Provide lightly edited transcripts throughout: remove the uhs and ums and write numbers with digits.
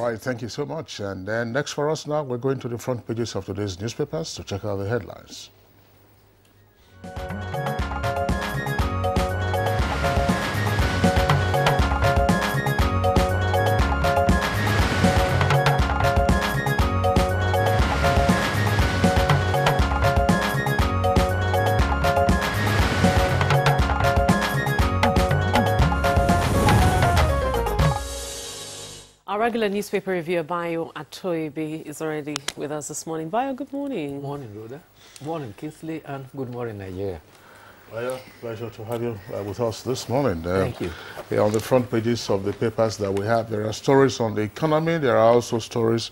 right, thank you so much. And then next for us now, we're going to the front pages of today's newspapers to check out the headlines. Our regular newspaper reviewer, Bayo Atoibe, is already with us this morning. Bayo, good morning. Morning, Rhoda. Morning, Kingsley, and good morning, Nigeria. Bayo, pleasure to have you with us this morning. Thank you. On the front pages of the papers that we have, there are stories on the economy. There are also stories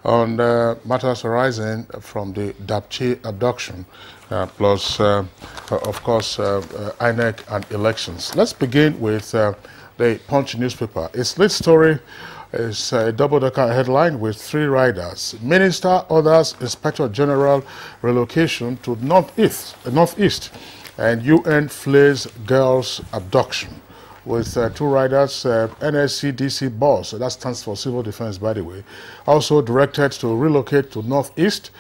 on matters arising from the Dapchi abduction, plus, of course, INEC and elections. Let's begin with the Punch newspaper. Its lead story is a double-decker headline with 3 riders. Minister orders Inspector General relocation to Northeast, and UN flares girls' abduction. With 2 riders, NSCDC boss, that stands for Civil Defense, by the way, also directed to relocate to Northeast.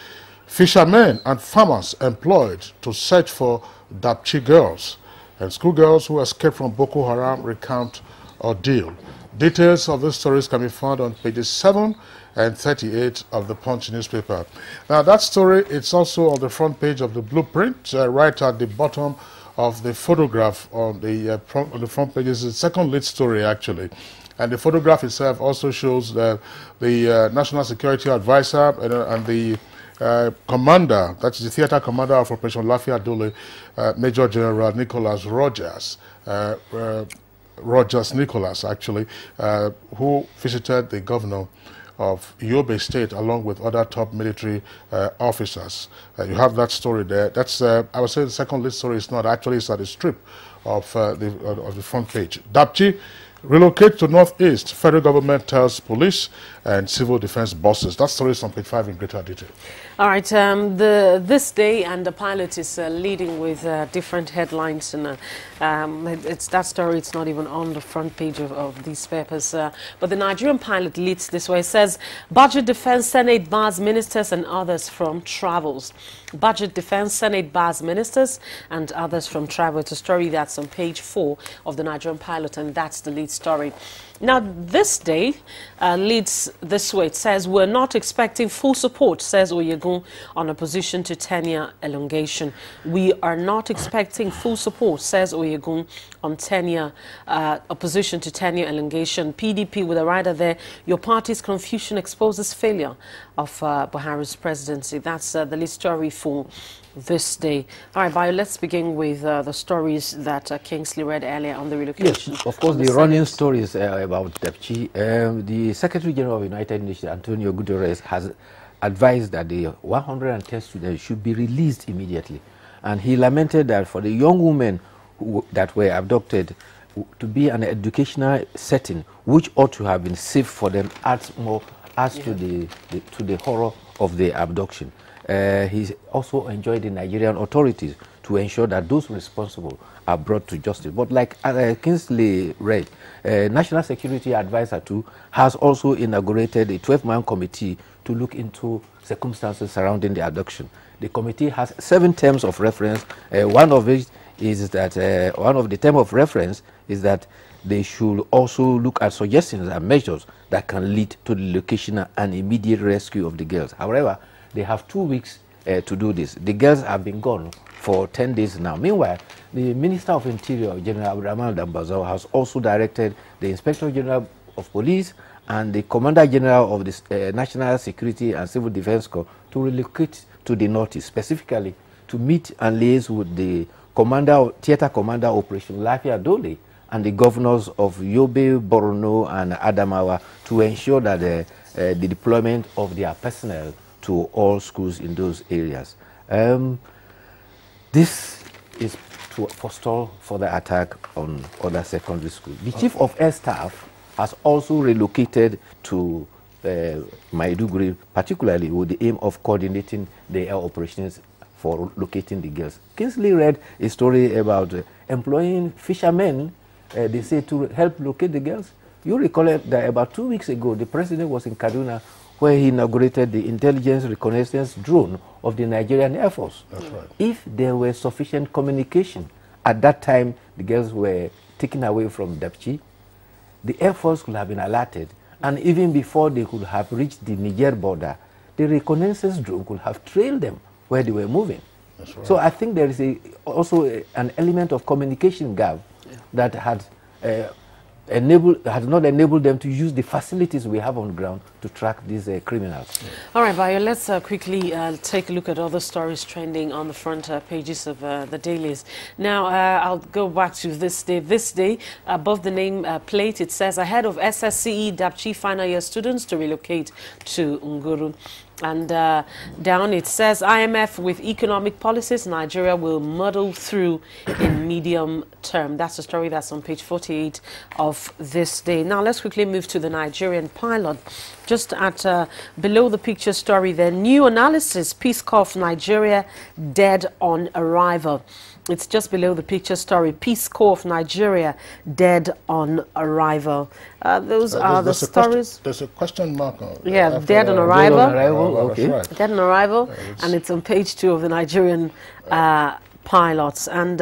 Fishermen and farmers employed to search for Dapchi girls. And schoolgirls who escaped from Boko Haram recount ordeal. Details of these stories can be found on pages 7 and 38 of the Punch newspaper. Now, that story, it's also on the front page of the Blueprint, right at the bottom of the photograph on the front page. Is the second lead story, actually. And the photograph itself also shows the National Security Advisor and the commander, that's the theater commander of Operation Lafia Dole, Major General Nicholas Rogers. Nicholas, actually, who visited the governor of Yobe State along with other top military officers. You have that story there. That's, I would say the second lead story is not actually, it's at the strip of the front page. Dapchi relocate to Northeast, federal government tells police and civil defense bosses. That story is on page 5 in greater detail. All right, this day and the pilot is leading with different headlines, and it's that story. It's not even on the front page of these papers. But the Nigerian pilot leads this way. It says, Budget Defense Senate bars ministers and others from travels. Budget Defense Senate bars ministers and others from travel. It's a story that's on page 4 of the Nigerian pilot, and that's the lead story. Now, this day leads this way. It says, we're not expecting full support, says Oyegun, on opposition to tenure elongation. We are not expecting full support, says Oyegun, on tenure, opposition to tenure elongation. PDP with a rider there, your party's confusion exposes failure of Buhari's presidency. That's the lead story for this day. All right, Bayo, let's begin with the stories that Kingsley read earlier on the relocation. Yes, of course, the running stories about Dapchi. The Secretary General of the United Nations, Antonio Guterres, has advised that the 110 students should be released immediately. And he lamented that for the young women that were abducted to be an educational setting, which ought to have been safe for them, adds to the horror of the abduction. He also enjoined the Nigerian authorities to ensure that those responsible are brought to justice. But like Kingsley read, National Security Advisor 2 has also inaugurated a 12-man committee to look into circumstances surrounding the abduction. The committee has 7 terms of reference. One of which is that one of the terms of reference is that they should also look at suggestions and measures that can lead to the location and immediate rescue of the girls. However, they have 2 weeks to do this. The girls have been gone for 10 days now. Meanwhile, the Minister of Interior, General Abdurrahman Dambazao, has also directed the Inspector General of Police and the Commander General of the National Security and Civil Defense Corps to relocate to the Northeast, specifically to meet and liaise with the Theater Commander Operation Lafia Dole and the governors of Yobe, Borno, and Adamawa to ensure that the deployment of their personnel to all schools in those areas. This is to forestall further attack on other secondary schools. The Chief of Air Staff has also relocated to Maiduguri, particularly with the aim of coordinating the air operations for locating the girls. Kingsley read a story about employing fishermen, they say, to help locate the girls. You recall that about 2 weeks ago, the president was in Kaduna, where he inaugurated the intelligence reconnaissance drone of the Nigerian Air Force. That's right. If there were sufficient communication, at that time the girls were taken away from Dapchi, the Air Force could have been alerted, and even before they could have reached the Niger border, the reconnaissance drone could have trailed them where they were moving. That's right. So I think there is also an element of communication gap that had not enabled them to use the facilities we have on the ground to track these criminals. All right, Bayo, let's quickly take a look at other stories trending on the front pages of the dailies. Now, I'll go back to this day. This day, above the name plate, it says, ahead of SSCE Dapchi final year students to relocate to Nguru. And down it says, IMF with economic policies, Nigeria will muddle through in medium term. That's the story that's on page 48 of this day. Now, let's quickly move to the Nigerian pilot. Just at below the picture story there, new analysis, Peace Corps Nigeria dead on arrival. It's just below the picture story, Peace Corps of Nigeria dead on arrival. Those are the stories. There's a question mark on. Yeah, dead on arrival. Dead on arrival, okay. Right. Dead on arrival, and it's on page 2 of the Nigerian pilots. And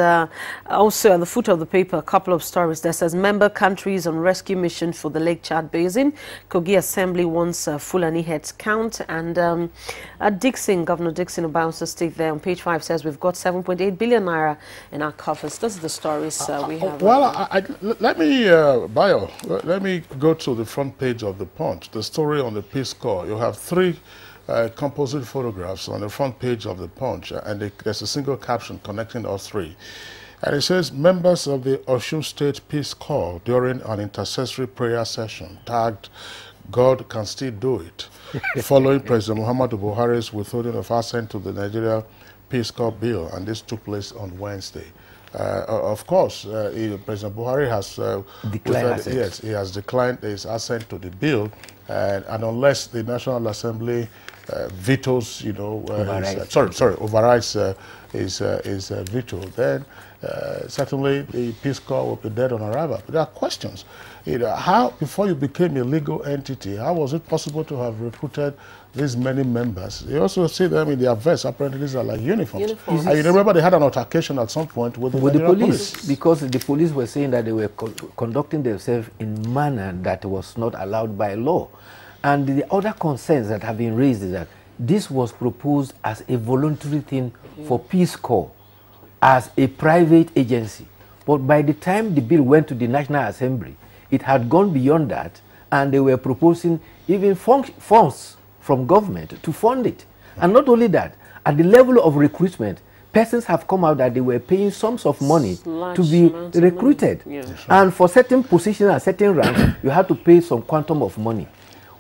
also at the foot of the paper, a couple of stories. There says member countries on rescue mission for the Lake Chad Basin. Kogi Assembly wants Fulani heads count. And Dixon, Governor Dixon of Bayelsa State there on page 5 says we've got 7.8 billion naira in our coffers. Those are the stories we have. Well, let me, Bayo, let me go to the front page of the Punch. The story on the Peace Corps. You have 3 composite photographs on the front page of the Punch, and there's a single caption connecting all 3. And it says, members of the Osun State Peace Corps during an intercessory prayer session tagged, God can still do it, following President Muhammadu Buhari's withholding of assent to the Nigeria Peace Corps bill, and this took place on Wednesday. Of course, President Buhari has declined yes, he has declined his assent to the bill, and unless the National Assembly vetoes, you know, overrides his veto, then certainly the Peace Corps will be dead on arrival. But there are questions. You know, how, before you became a legal entity, how was it possible to have recruited these many members? You also see them in their vests. Apparently, these are like uniforms. And you remember they had an altercation at some point with the police. Because the police were saying that they were conducting themselves in a manner that was not allowed by law. And the other concerns that have been raised is that this was proposed as a voluntary thing for Peace Corps, as a private agency. But by the time the bill went to the National Assembly, it had gone beyond that, and they were proposing even funds from government to fund it. And not only that, at the level of recruitment, persons have come out that they were paying sums of money to be recruited. Yeah. And for certain positions and certain ranks, you have to pay some quantum of money.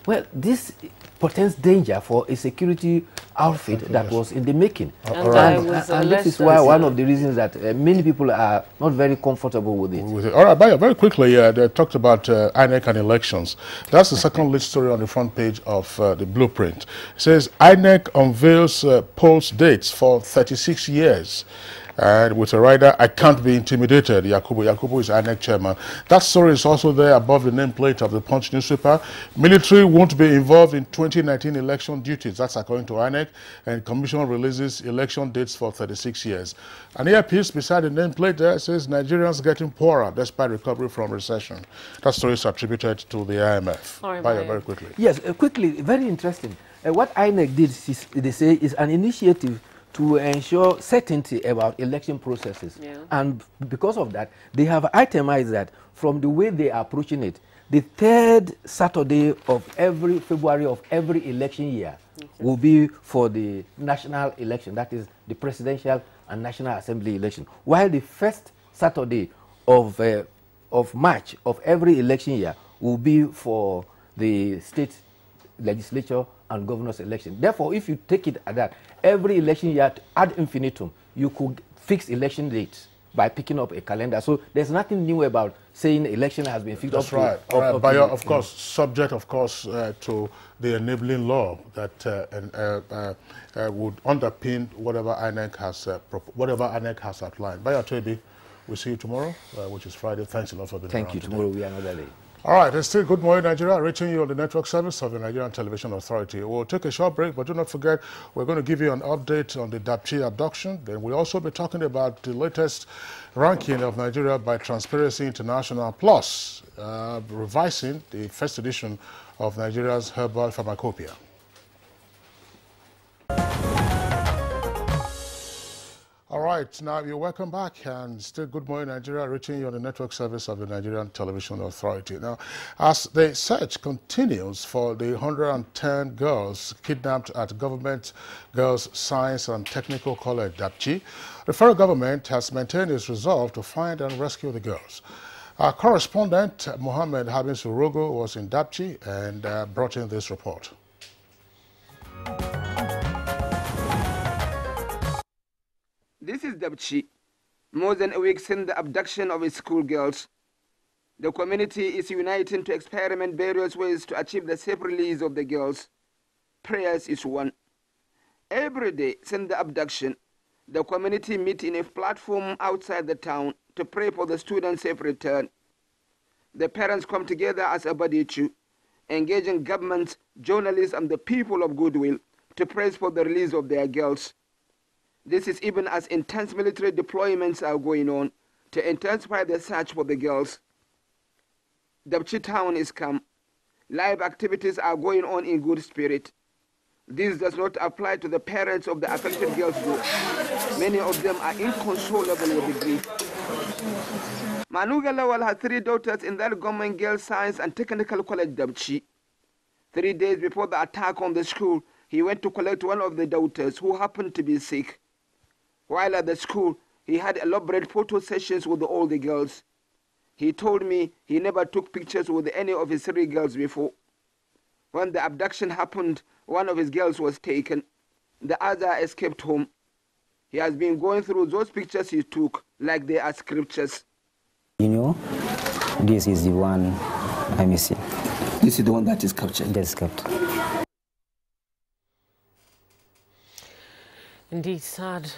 Well, this portends danger for a security outfit that was in the making. And this is why one of the reasons that many people are not very comfortable with it. All right, Bayo, very quickly, they talked about INEC and elections. That's the second lead story on the front page of the blueprint. It says INEC unveils polls dates for 36 years. And with a rider, I can't be intimidated. Yakubu is INEC chairman. That story is also there above the nameplate of the Punch newspaper. Military won't be involved in 2019 election duties. That's according to INEC. And Commission releases election dates for 36 years. An earpiece beside the nameplate there says Nigerians getting poorer despite recovery from recession. That story is attributed to the IMF. Right, Bayo, very quickly. Yes, quickly, very interesting. What INEC did, they say, is an initiative to ensure certainty about election processes. Yeah. And because of that, they have itemized that from the way they are approaching it, the 3rd Saturday of every February of every election year will be for the national election, that is the presidential and National Assembly election, while the 1st Saturday of March of every election year will be for the state legislature and governor's election. Therefore, if you take it at that, every election year ad infinitum, you could fix election dates by picking up a calendar. So there's nothing new about saying election has been fixed. That's right. By of course, subject, of course, to the enabling law that would underpin whatever INEC has outlined. By Toby, we'll see you tomorrow, which is Friday. Thanks a lot for being around. Thank you. Tomorrow we are another day. All right, it's still Good Morning Nigeria, reaching you on the network service of the Nigerian Television Authority. We'll take a short break, but do not forget, we're going to give you an update on the Dapchi abduction. Then we'll also be talking about the latest ranking of Nigeria by Transparency International, plus revising the first edition of Nigeria's Herbal Pharmacopoeia. All right, now you're welcome back, and still Good Morning Nigeria, reaching you on the network service of the Nigerian Television Authority. Now, as the search continues for the 110 girls kidnapped at Government Girls Science and Technical College, Dapchi, the federal government has maintained its resolve to find and rescue the girls. Our correspondent, Mohammed Habin Surogo, was in Dapchi and brought in this report. This is Dapchi. More than a week since the abduction of its schoolgirls, the community is uniting to experiment various ways to achieve the safe release of the girls. Prayers is one. Every day since the abduction, the community meet in a platform outside the town to pray for the students' safe return. The parents come together as a body too, engaging governments, journalists, and the people of goodwill to pray for the release of their girls. This is even as intense military deployments are going on to intensify the search for the girls. Dapchi town is calm. Live activities are going on in good spirit. This does not apply to the parents of the affected girls though. Many of them are inconsolable with the grief. Manuga Lawal had 3 daughters in that Government Girls Science and Technical College, Dapchi. 3 days before the attack on the school, he went to collect one of the daughters who happened to be sick. While at the school, he had elaborate photo sessions with all the girls. He told me he never took pictures with any of his 3 girls before. When the abduction happened, one of his girls was taken. The other escaped home. He has been going through those pictures he took like they are scriptures. You know, this is the one I'm missing. This is the one that is captured? That's captured. Indeed, sad.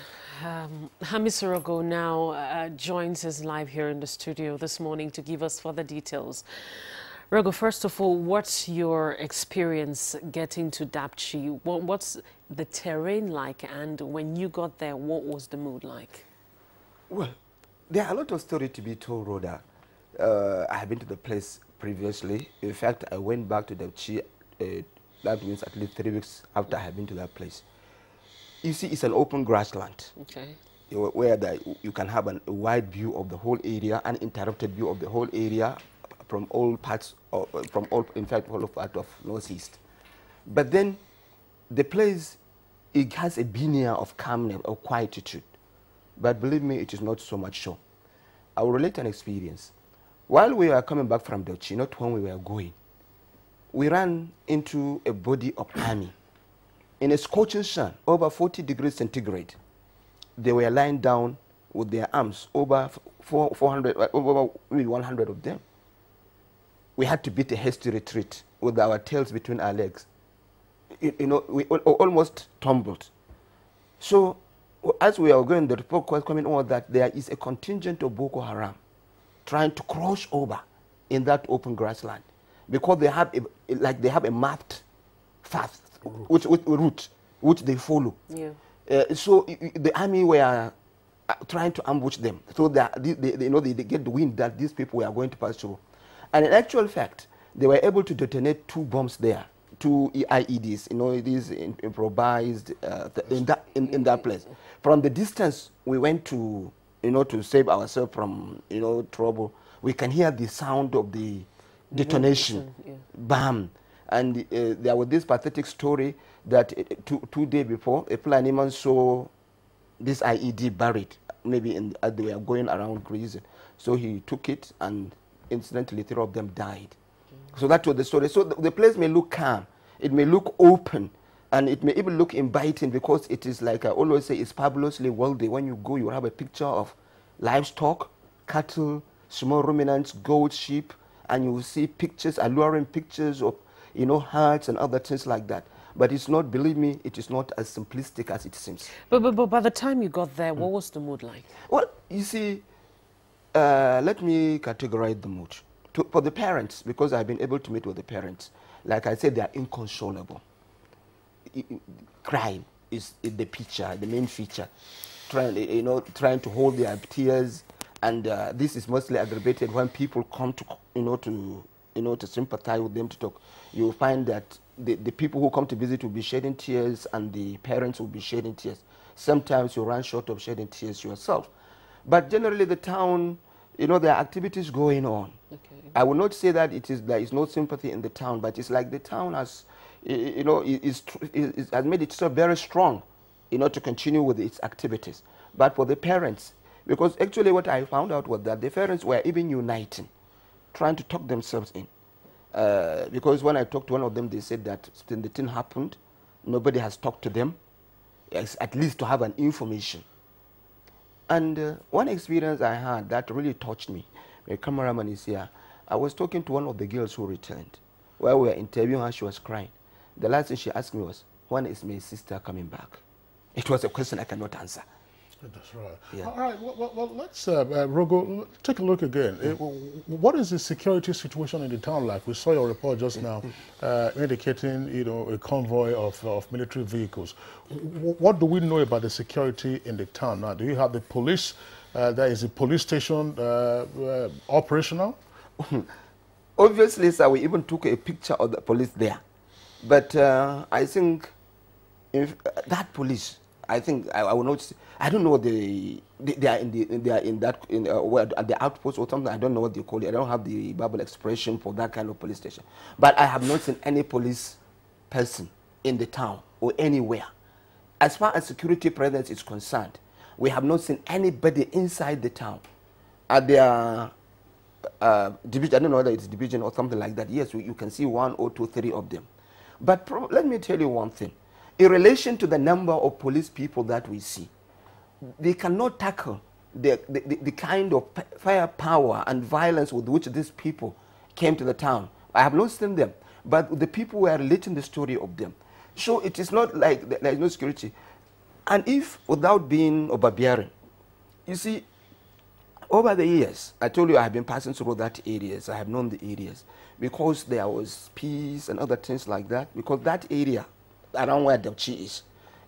Hamis Rogo now joins us live here in the studio this morning to give us further details. Rogo, first of all, what's your experience getting to Dapchi? What's the terrain like, and when you got there, what was the mood like? Well, there are a lot of stories to be told, Rhoda. I have been to the place previously. In fact, I went back to Dapchi, that means at least 3 weeks after I had been to that place. You see, it's an open grassland. Okay. Where you can have a wide view of the whole area, uninterrupted view of the whole area from all parts, in fact, all part of Northeast. But then, the place, it has a veneer of calmness, of quietude. But believe me, it is not so much so. I will relate an experience. While we were coming back from Dapchi, not when we were going, we ran into a body of army. In a scorching sun, over 40 degrees centigrade, they were lying down with their arms, over 400, over maybe 100 of them. We had to beat a hasty retreat with our tails between our legs. You know, we almost tumbled. So, as we are going, the report was coming on that there is a contingent of Boko Haram trying to cross over in that open grassland because they have a mapped path. Route which they follow. Yeah. So the army were trying to ambush them. So they get the wind that these people were going to pass through. And in actual fact, they were able to detonate 2 bombs there, 2 IEDs. You know, these improvised in that place. From the distance we went to, to save ourselves from trouble, we can hear the sound of the detonation, yeah. Bam. And there was this pathetic story that 2 days before, a planman saw this IED buried, maybe as they were going around grazing. So he took it, and incidentally, 3 of them died. So that was the story. So the place may look calm, it may look open, and it may even look inviting because it is, like I always say, it's fabulously wealthy. When you go, you have a picture of livestock, cattle, small ruminants, goats, sheep, and you will see pictures, alluring pictures of hearts and other things like that. But it's not, believe me, it is not as simplistic as it seems. But by the time you got there, what was the mood like? Well, you see, let me categorize the mood. for the parents, because I've been able to meet with the parents, like I said, they are inconsolable. Crime is the picture, the main feature. Trying to hold their tears, and this is mostly aggravated when people come to sympathize with them, to talk. You will find that the people who come to visit will be shedding tears, and the parents will be shedding tears. Sometimes you run short of shedding tears yourself. But generally the town, there are activities going on. Okay. I will not say that there is no sympathy in the town, but it's like the town has, has made itself very strong, to continue with its activities. But for the parents, because actually what I found out was that the parents were even uniting, trying to talk themselves in. Because when I talked to one of them, they said that when the thing happened, nobody has talked to them, at least to have an information. And one experience I had that really touched me, my cameraman is here. I was talking to one of the girls who returned. While we were interviewing her, she was crying. The last thing she asked me was, when is my sister coming back? It was a question I cannot answer. That's right. Yeah. All right, well let's, Rogo, take a look again. What is the security situation in the town like? We saw your report just now indicating, a convoy of military vehicles. What do we know about the security in the town now? Do you have the police? There is a police station operational? Obviously, sir, we even took a picture of the police there. But I think if that police, I think I will not. I don't know what they are in the outpost or something. I don't know what they call it. I don't have the Bible expression for that kind of police station. But I have not seen any police person in the town or anywhere. As far as security presence is concerned, we have not seen anybody inside the town. At their division, I don't know whether it's division or something like that. Yes, you can see 1 or 2, 3 of them. But let me tell you one thing. In relation to the number of police people that we see, they cannot tackle the kind of firepower and violence with which these people came to the town. I have not seen them, but the people were relating the story of them. So it is not like there is no security. And if, without being overbearing, you see, over the years, I told you I have been passing through that areas. I have known the areas because there was peace and other things like that. Because that area around where Dapchi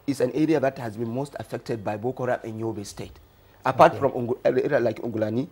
is an area that has been most affected by Boko Haram in Yobe State. Apart from an area like Ungulani,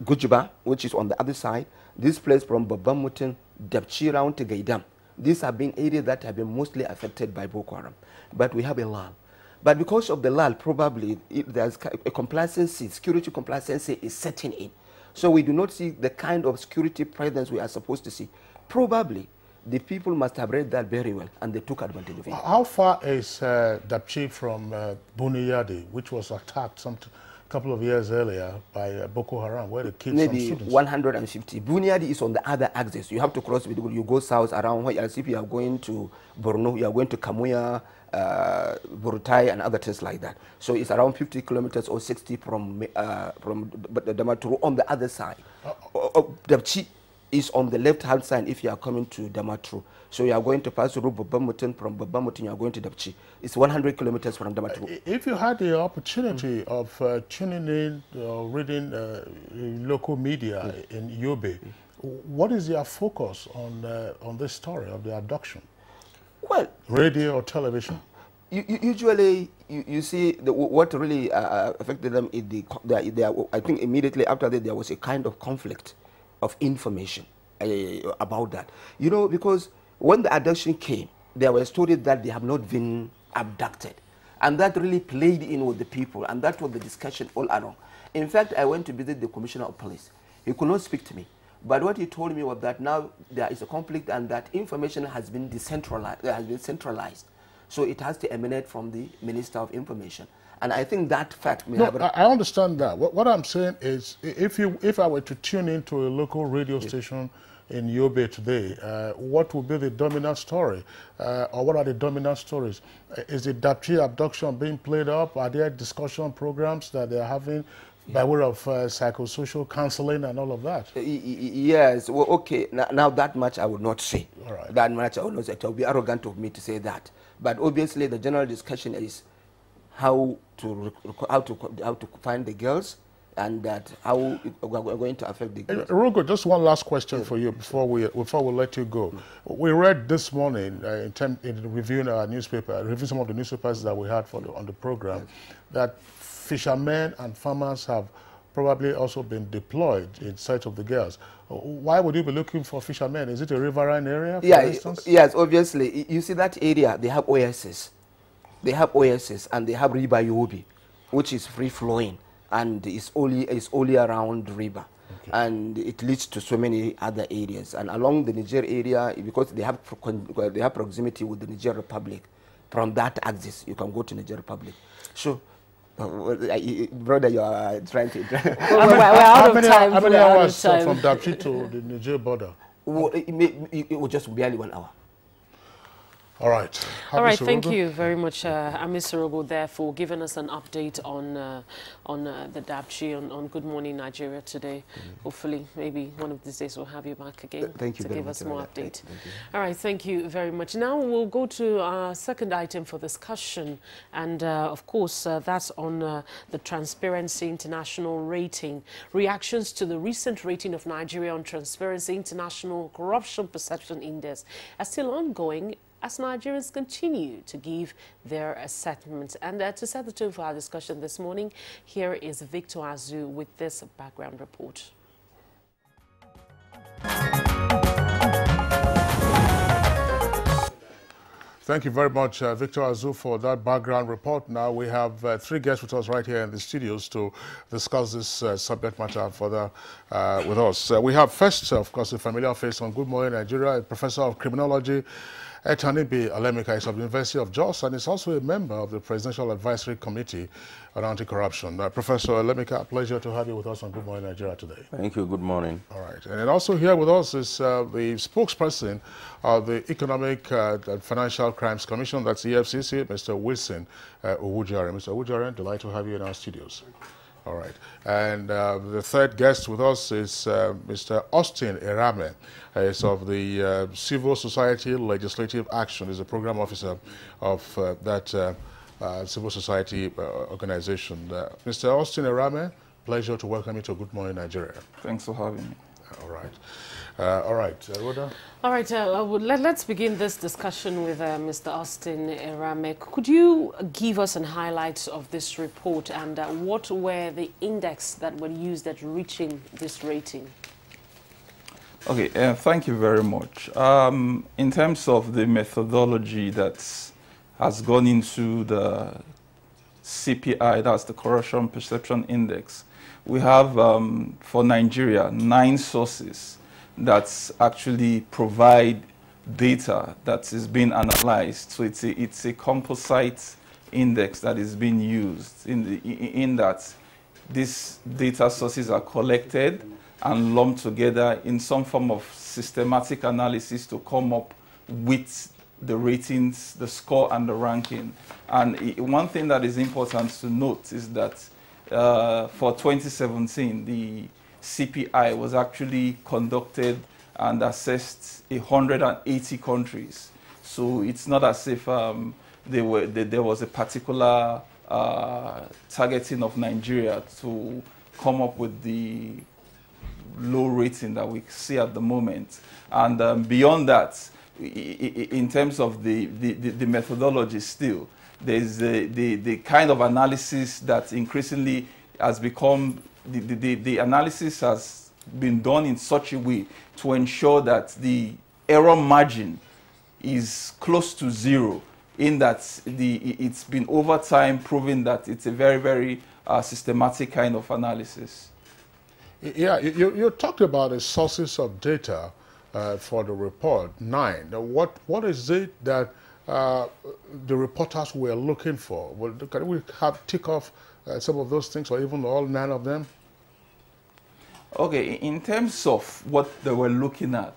Gujiba, which is on the other side, this place from Babamutin, Dapchi round to Gaidam. These have been areas that have been mostly affected by Boko Haram. But we have a lull. But because of the lull, probably there's a complacency, security complacency is setting in. So we do not see the kind of security presence we are supposed to see. Probably the people must have read that very well and they took advantage of it. How far is Dapchi from Buniyadi, which was attacked some couple of years earlier by Boko Haram, where the kids maybe some students? 150. Buniyadi is on the other axis. You have to cross, you go south around, as if you are going to Borno, you are going to Kamuya, Burutai and other things like that. So it's around 50 kilometers or 60 from Damaturu on the other side. Dapchi is on the left-hand side if you are coming to Damaturu. So you are going to pass through Babamutin, from Babamutin you are going to Dapchi. It's 100 kilometers from Damaturu. If you had the opportunity of tuning in or reading local media in Yobe, what is your focus on this story of the abduction? Well, radio or television? Usually, you see what really affected them is I think immediately after that there was a kind of conflict of information about that. Because when the abduction came, there were stories that they have not been abducted. And that really played in with the people, and that was the discussion all along. In fact, I went to visit the Commissioner of Police. He could not speak to me. But what he told me was that now there is a conflict and that information has been centralized. So it has to emanate from the Minister of Information. And I think that fact may have... I understand that. What I'm saying is, if I were to tune into a local radio station in Yobe today, what would be the dominant story? Or what are the dominant stories? Is the Dapchi abduction being played up? Are there discussion programs that they're having by way of psychosocial counseling and all of that? Yes. Well, okay. Now that much I would not say. All right. That much I would not say. It would be arrogant of me to say that. But obviously the general discussion is how to find the girls, and that how we're going to affect the girls. Rugo, just one last question for you before we let you go. We read this morning in reviewing our newspaper, reviewing some of the newspapers that we had on the program, that fishermen and farmers have probably also been deployed in search of the girls. Why would you be looking for fishermen? Is it a riverine area, for instance? Yes, obviously. You see that area, they have oases. They have oases and they have river Yobi, which is free-flowing and is only around the river. Okay. And it leads to so many other areas. And along the Niger area, because they have proximity with the Niger Republic, from that axis, you can go to Niger Republic. So, brother, you are trying to... we're out of time. How many hours from Dapchi to the Niger border? Well, it was just barely 1 hour. All right. All right, thank you very much, Amis Sorogo, there for giving us an update on the Dapchi, on Good Morning Nigeria today. Hopefully, maybe one of these days we'll have you back again to give us more update. All right, thank you very much. Now we'll go to our second item for discussion, and of course, that's on the Transparency International rating. Reactions to the recent rating of Nigeria on Transparency International Corruption Perception Index are still ongoing as Nigerians continue to give their assessments. And to set the tone for our discussion this morning, here is Victor Azu with this background report. Thank you very much, Victor Azu, for that background report. Now we have 3 guests with us right here in the studios to discuss this subject matter further with us. We have first, of course, a familiar face on Good Morning Nigeria, a professor of criminology, Etanibi Alemika is of the University of Jos and is also a member of the Presidential Advisory Committee on Anti-Corruption. Professor Alemika, a pleasure to have you with us on Good Morning Nigeria today. Thank you. Good morning. All right. And then also here with us is the spokesperson of the Economic and Financial Crimes Commission, that's EFCC, Mr. Wilson Owujare. Mr. Owujare, delighted to have you in our studios. All right. And the third guest with us is Mr. Austin Erame. He's of the Civil Society Legislative Action. He's a program officer of that civil society organization. Mr. Austin Erame, pleasure to welcome you to Good Morning Nigeria. Thanks for having me. All right. Rhoda? All right, let's begin this discussion with Mr. Austin Erame. Could you give us an highlight of this report and what were the index that were used at reaching this rating? Okay, thank you very much. In terms of the methodology that has gone into the CPI, that's the Corruption Perception Index, we have, for Nigeria, 9 sources that actually provide data that is being analyzed. So it's a composite index that is being used in that these data sources are collected and lumped together in some form of systematic analysis to come up with the ratings, the score, and the ranking. And one thing that is important to note is that for 2017, the CPI was actually conducted and assessed 180 countries. So it's not as if there was a particular targeting of Nigeria to come up with the low rating that we see at the moment. And beyond that, in terms of the methodology still, there's the kind of analysis that increasingly has become, the analysis has been done in such a way to ensure that the error margin is close to 0, in that it's been over time proven that it's a very, very systematic kind of analysis. Yeah, you talked about the sources of data for the report, 9. Now, what is it that the reporters were looking for? Well, can we tick off some of those things, or even all 9 of them? Okay, in terms of what they were looking at,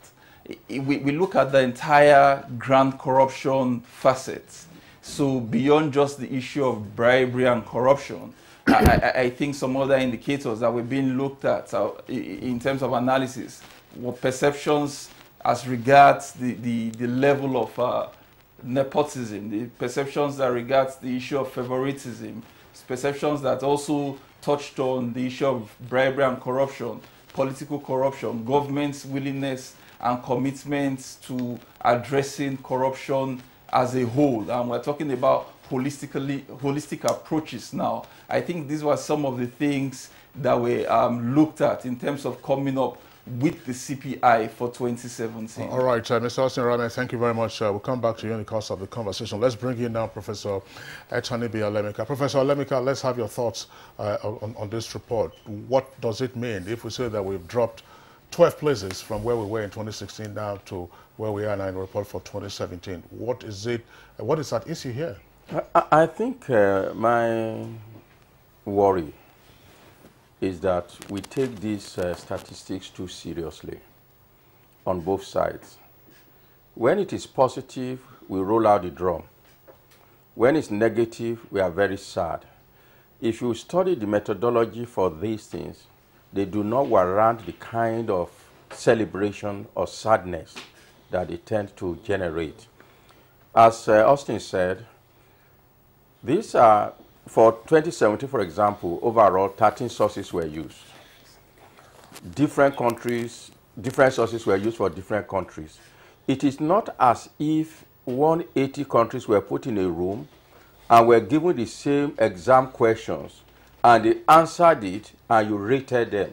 we look at the entire grant corruption facets. So beyond just the issue of bribery and corruption, I think some other indicators that were being looked at in terms of analysis were perceptions as regards the level of nepotism, the perceptions that regards the issue of favoritism, perceptions that also touched on the issue of bribery and corruption, political corruption, government's willingness and commitment to addressing corruption as a whole. And we're talking about holistic approaches now. I think these were some of the things that were looked at in terms of coming up with the CPI for 2017. All right, Mr. Austin Rame, thank you very much. We'll come back to you in the course of the conversation. Let's bring in now Professor Echanibi Olemika. Professor Olemika, let's have your thoughts on this report. What does it mean if we say that we've dropped 12 places from where we were in 2016 now to where we are now in the report for 2017? What is it? What is at issue here? I think my worry is that we take these statistics too seriously on both sides. When it is positive, we roll out the drum. When it's negative, we are very sad. If you study the methodology for these things, they do not warrant the kind of celebration or sadness that they tend to generate. As Austin said, these are, for 2017, for example, overall 13 sources were used. Different countries, different sources were used for different countries. It is not as if 180 countries were put in a room and were given the same exam questions and they answered it and you rated them.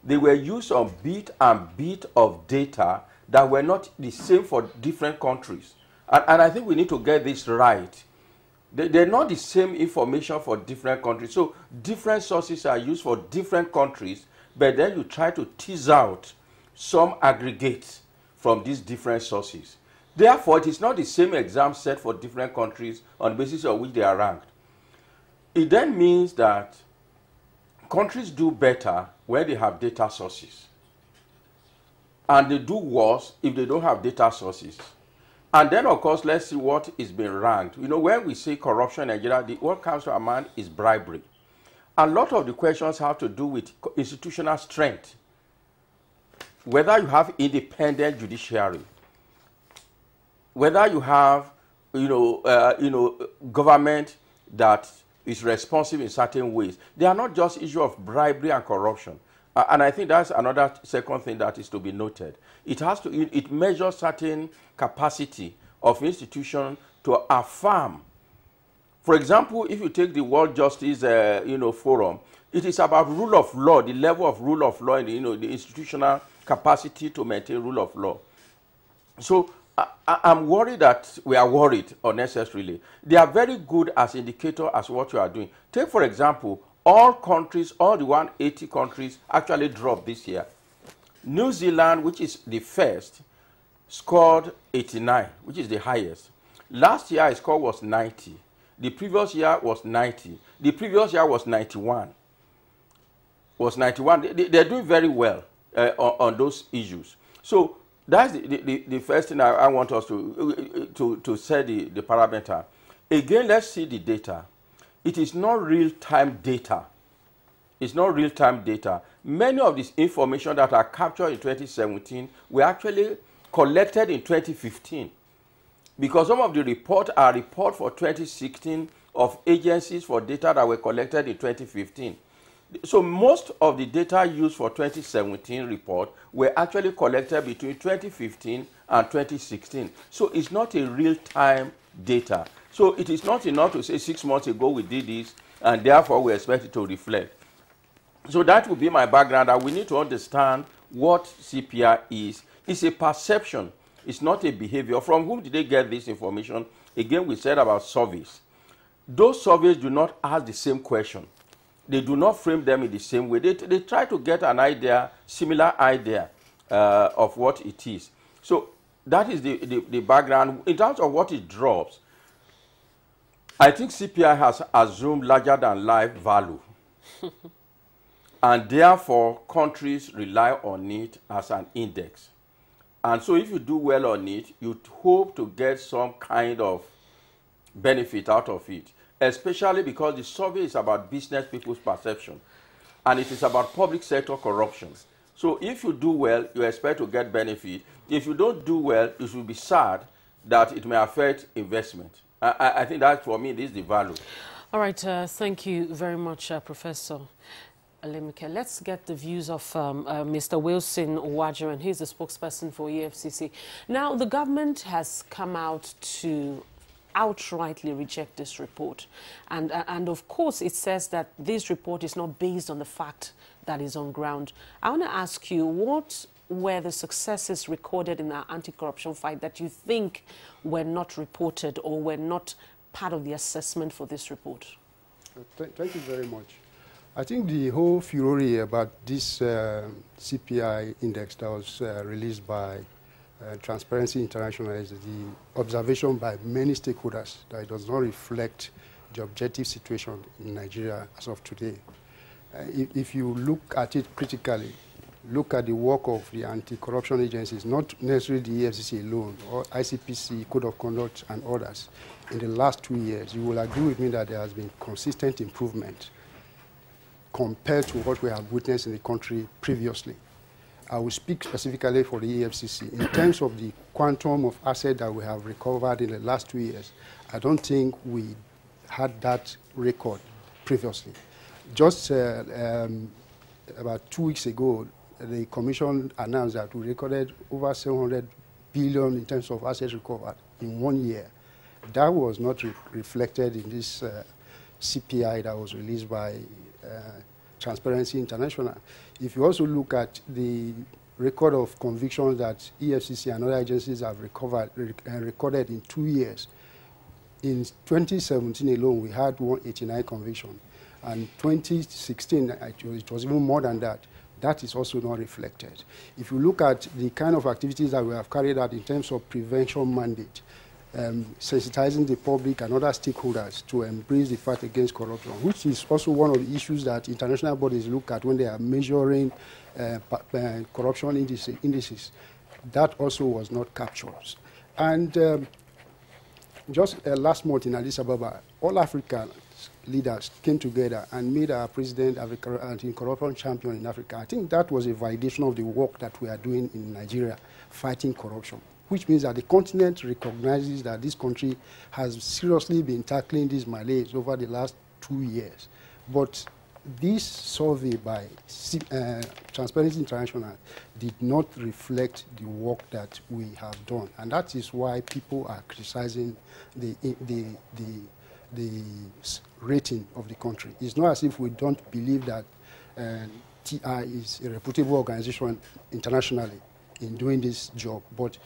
They were used on bit and bit of data that were not the same for different countries. And I think we need to get this right. They're not the same information for different countries. So different sources are used for different countries, but then you try to tease out some aggregates from these different sources. Therefore, it is not the same exam set for different countries on the basis of which they are ranked. It then means that countries do better when they have data sources. And they do worse if they don't have data sources. And then, of course, let's see what is being ranked. You know, when we say corruption in Nigeria, what comes to our mind is bribery. A lot of the questions have to do with institutional strength. Whether you have independent judiciary, whether you have, government that is responsive in certain ways. They are not just issue of bribery and corruption. And I think that's another second thing that is to be noted. It measures certain capacity of institution to affirm. For example, if you take the World Justice Forum, it is about rule of law, the level of rule of law, and the institutional capacity to maintain rule of law. So I'm worried that we are worried unnecessarily. They are very good as indicator as what you are doing. Take, for example, all countries, all the 180 countries actually dropped this year. New Zealand, which is the first, scored 89, which is the highest. Last year, his score was 90. The previous year was 90. The previous year was 91. They're doing very well on those issues. So that's the first thing I want us to set the parameter. Again, let's see the data. It is not real-time data. It's not real-time data. Many of this information that are captured in 2017 were actually collected in 2015. Because some of the reports are reports for 2016 of agencies for data that were collected in 2015. So most of the data used for 2017 report were actually collected between 2015 and 2016. So it's not a real-time data. So it is not enough to say 6 months ago we did this, and therefore we expect it to reflect. So that would be my background, that we need to understand what CPI is. It's a perception. It's not a behavior. From whom did they get this information? Again, we said about surveys. Those surveys do not ask the same question. They do not frame them in the same way. They try to get an idea, similar idea of what it is. So that is the background. In terms of what it drops, I think CPI has assumed larger than life value. And therefore, countries rely on it as an index. And so if you do well on it, you hope to get some kind of benefit out of it, especially because the survey is about business people's perception. And it is about public sector corruption. So if you do well, you expect to get benefit. If you don't do well, you should be sad that it may affect investment. I think that, for me, this is the value. All right, thank you very much, Professor Alemike. Let's get the views of Mr. Wilson Owajo, and he's the spokesperson for EFCC. Now, the government has come out to outrightly reject this report. And of course, it says that this report is not based on the fact that is on ground. I want to ask you, what were the successes recorded in our anti-corruption fight that you think were not reported or were not part of the assessment for this report? Thank you very much. I think the whole furore about this CPI index that was released by Transparency International is the observation by many stakeholders that it does not reflect the objective situation in Nigeria as of today. If you look at it critically, look at the work of the anti-corruption agencies, not necessarily the EFCC alone, or ICPC, Code of Conduct, and others, in the last 2 years, you will agree with me that there has been consistent improvement compared to what we have witnessed in the country previously. I will speak specifically for the EFCC. In terms of the quantum of assets that we have recovered in the last 2 years, I don't think we had that record previously. Just about 2 weeks ago, the Commission announced that we recorded over 700 billion in terms of assets recovered in 1 year. That was not reflected in this CPI that was released by Transparency International. If you also look at the record of convictions that EFCC and other agencies have recorded in 2 years, in 2017 alone, we had 189 convictions. And 2016, it was even more than that. That is also not reflected. If you look at the kind of activities that we have carried out in terms of prevention mandate, sensitizing the public and other stakeholders to embrace the fight against corruption, which is also one of the issues that international bodies look at when they are measuring corruption indices. That also was not captured. And just last month in Addis Ababa, all African leaders came together and made our president an anti-corruption champion in Africa. I think that was a validation of the work that we are doing in Nigeria, fighting corruption, which means that the continent recognizes that this country has seriously been tackling these malaise over the last 2 years. But this survey by Transparency International did not reflect the work that we have done. And that is why people are criticizing the rating of the country. It's not as if we don't believe that TI is a reputable organization internationally in doing this job, but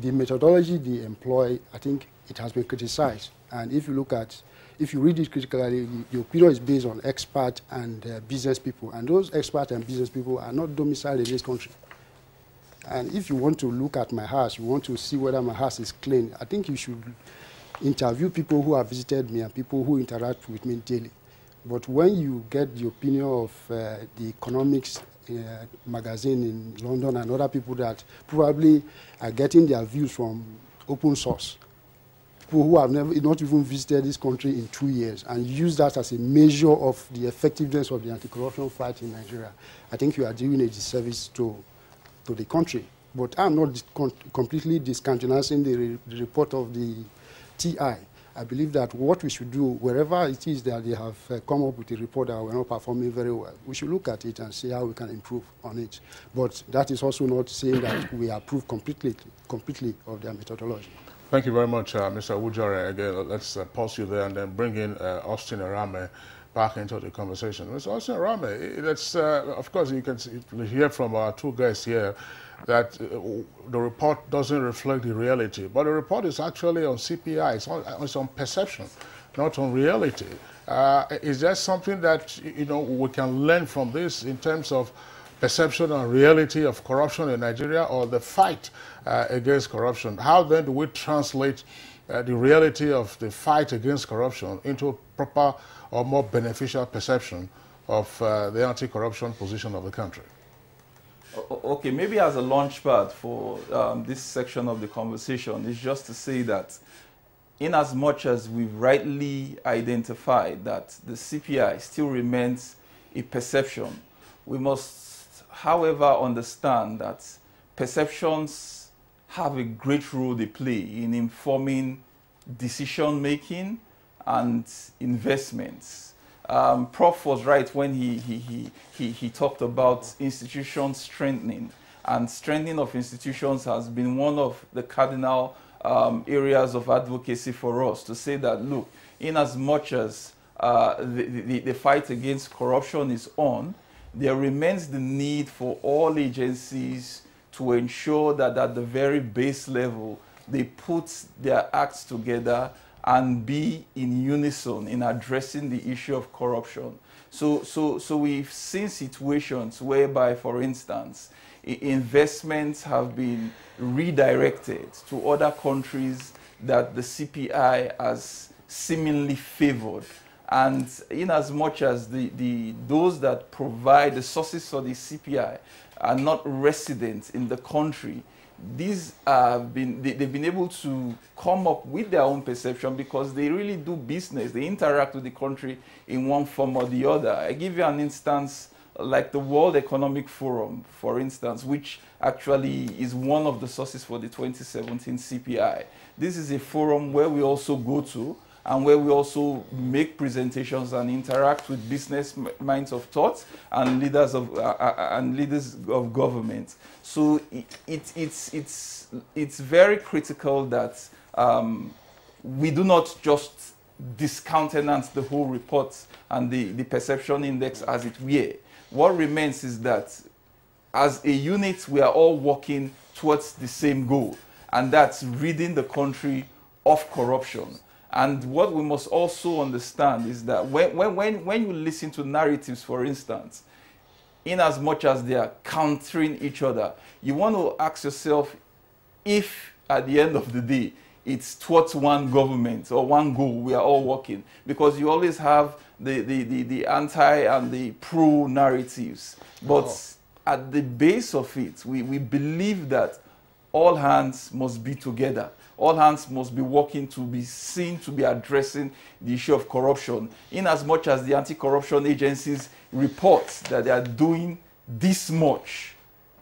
the methodology they employ, I think it has been criticized. And if you look at, if you read it critically, the opinion is based on experts and business people. And those experts and business people are not domiciled in this country. And if you want to look at my house, you want to see whether my house is clean, I think you should interview people who have visited me and people who interact with me daily. But when you get the opinion of the economics magazine in London and other people that probably are getting their views from open source, people who have not even visited this country in 2 years, and use that as a measure of the effectiveness of the anti-corruption fight in Nigeria, I think you are doing a disservice to the country. But I'm not completely discountenancing the report of the TI. I believe that what we should do, wherever it is that they have come up with a report that we're not performing very well, we should look at it and see how we can improve on it. But that is also not saying that we approve completely of their methodology. Thank you very much, Mr. Wujare. Again, let's pause you there and then bring in Austin Arame back into the conversation. Mr. Austin Arame, let's, of course, you can hear from our two guests here that the report doesn't reflect the reality, but the report is actually on CPI, it's on perception, not on reality. Is there something that we can learn from this in terms of perception and reality of corruption in Nigeria, or the fight against corruption? How then do we translate the reality of the fight against corruption into a proper or more beneficial perception of the anti-corruption position of the country? Okay, maybe as a launch pad for this section of the conversation is just to say that in as much as we've rightly identified that the CPI still remains a perception, we must, however, understand that perceptions have a great role they play in informing decision-making and investments. Prof was right when he talked about institution strengthening, and strengthening of institutions has been one of the cardinal areas of advocacy for us, to say that, look, in as much as the fight against corruption is on, there remains the need for all agencies to ensure that at the very base level, they put their acts together and be in unison in addressing the issue of corruption. So we've seen situations whereby, for instance, investments have been redirected to other countries that the CPI has seemingly favored. And in as much as those that provide the sources for the CPI are not residents in the country, they've been able to come up with their own perception, because they really do business. They interact with the country in one form or the other. I give you an instance like the World Economic Forum, for instance, which actually is one of the sources for the 2017 CPI. This is a forum where we also go to, and where we also make presentations and interact with business minds of thought and leaders of government. So it's very critical that we do not just discountenance the whole report and the perception index as it were. What remains is that as a unit, we are all working towards the same goal, and that's ridding the country of corruption. And what we must also understand is that when you listen to narratives, for instance, in as much as they are countering each other, you want to ask yourself if at the end of the day it's towards one government or one goal we are all working, because you always have the anti and the pro narratives. But at the base of it, we believe that all hands must be together. All hands must be working to be seen to be addressing the issue of corruption. In as much as the anti-corruption agencies report that they are doing this much,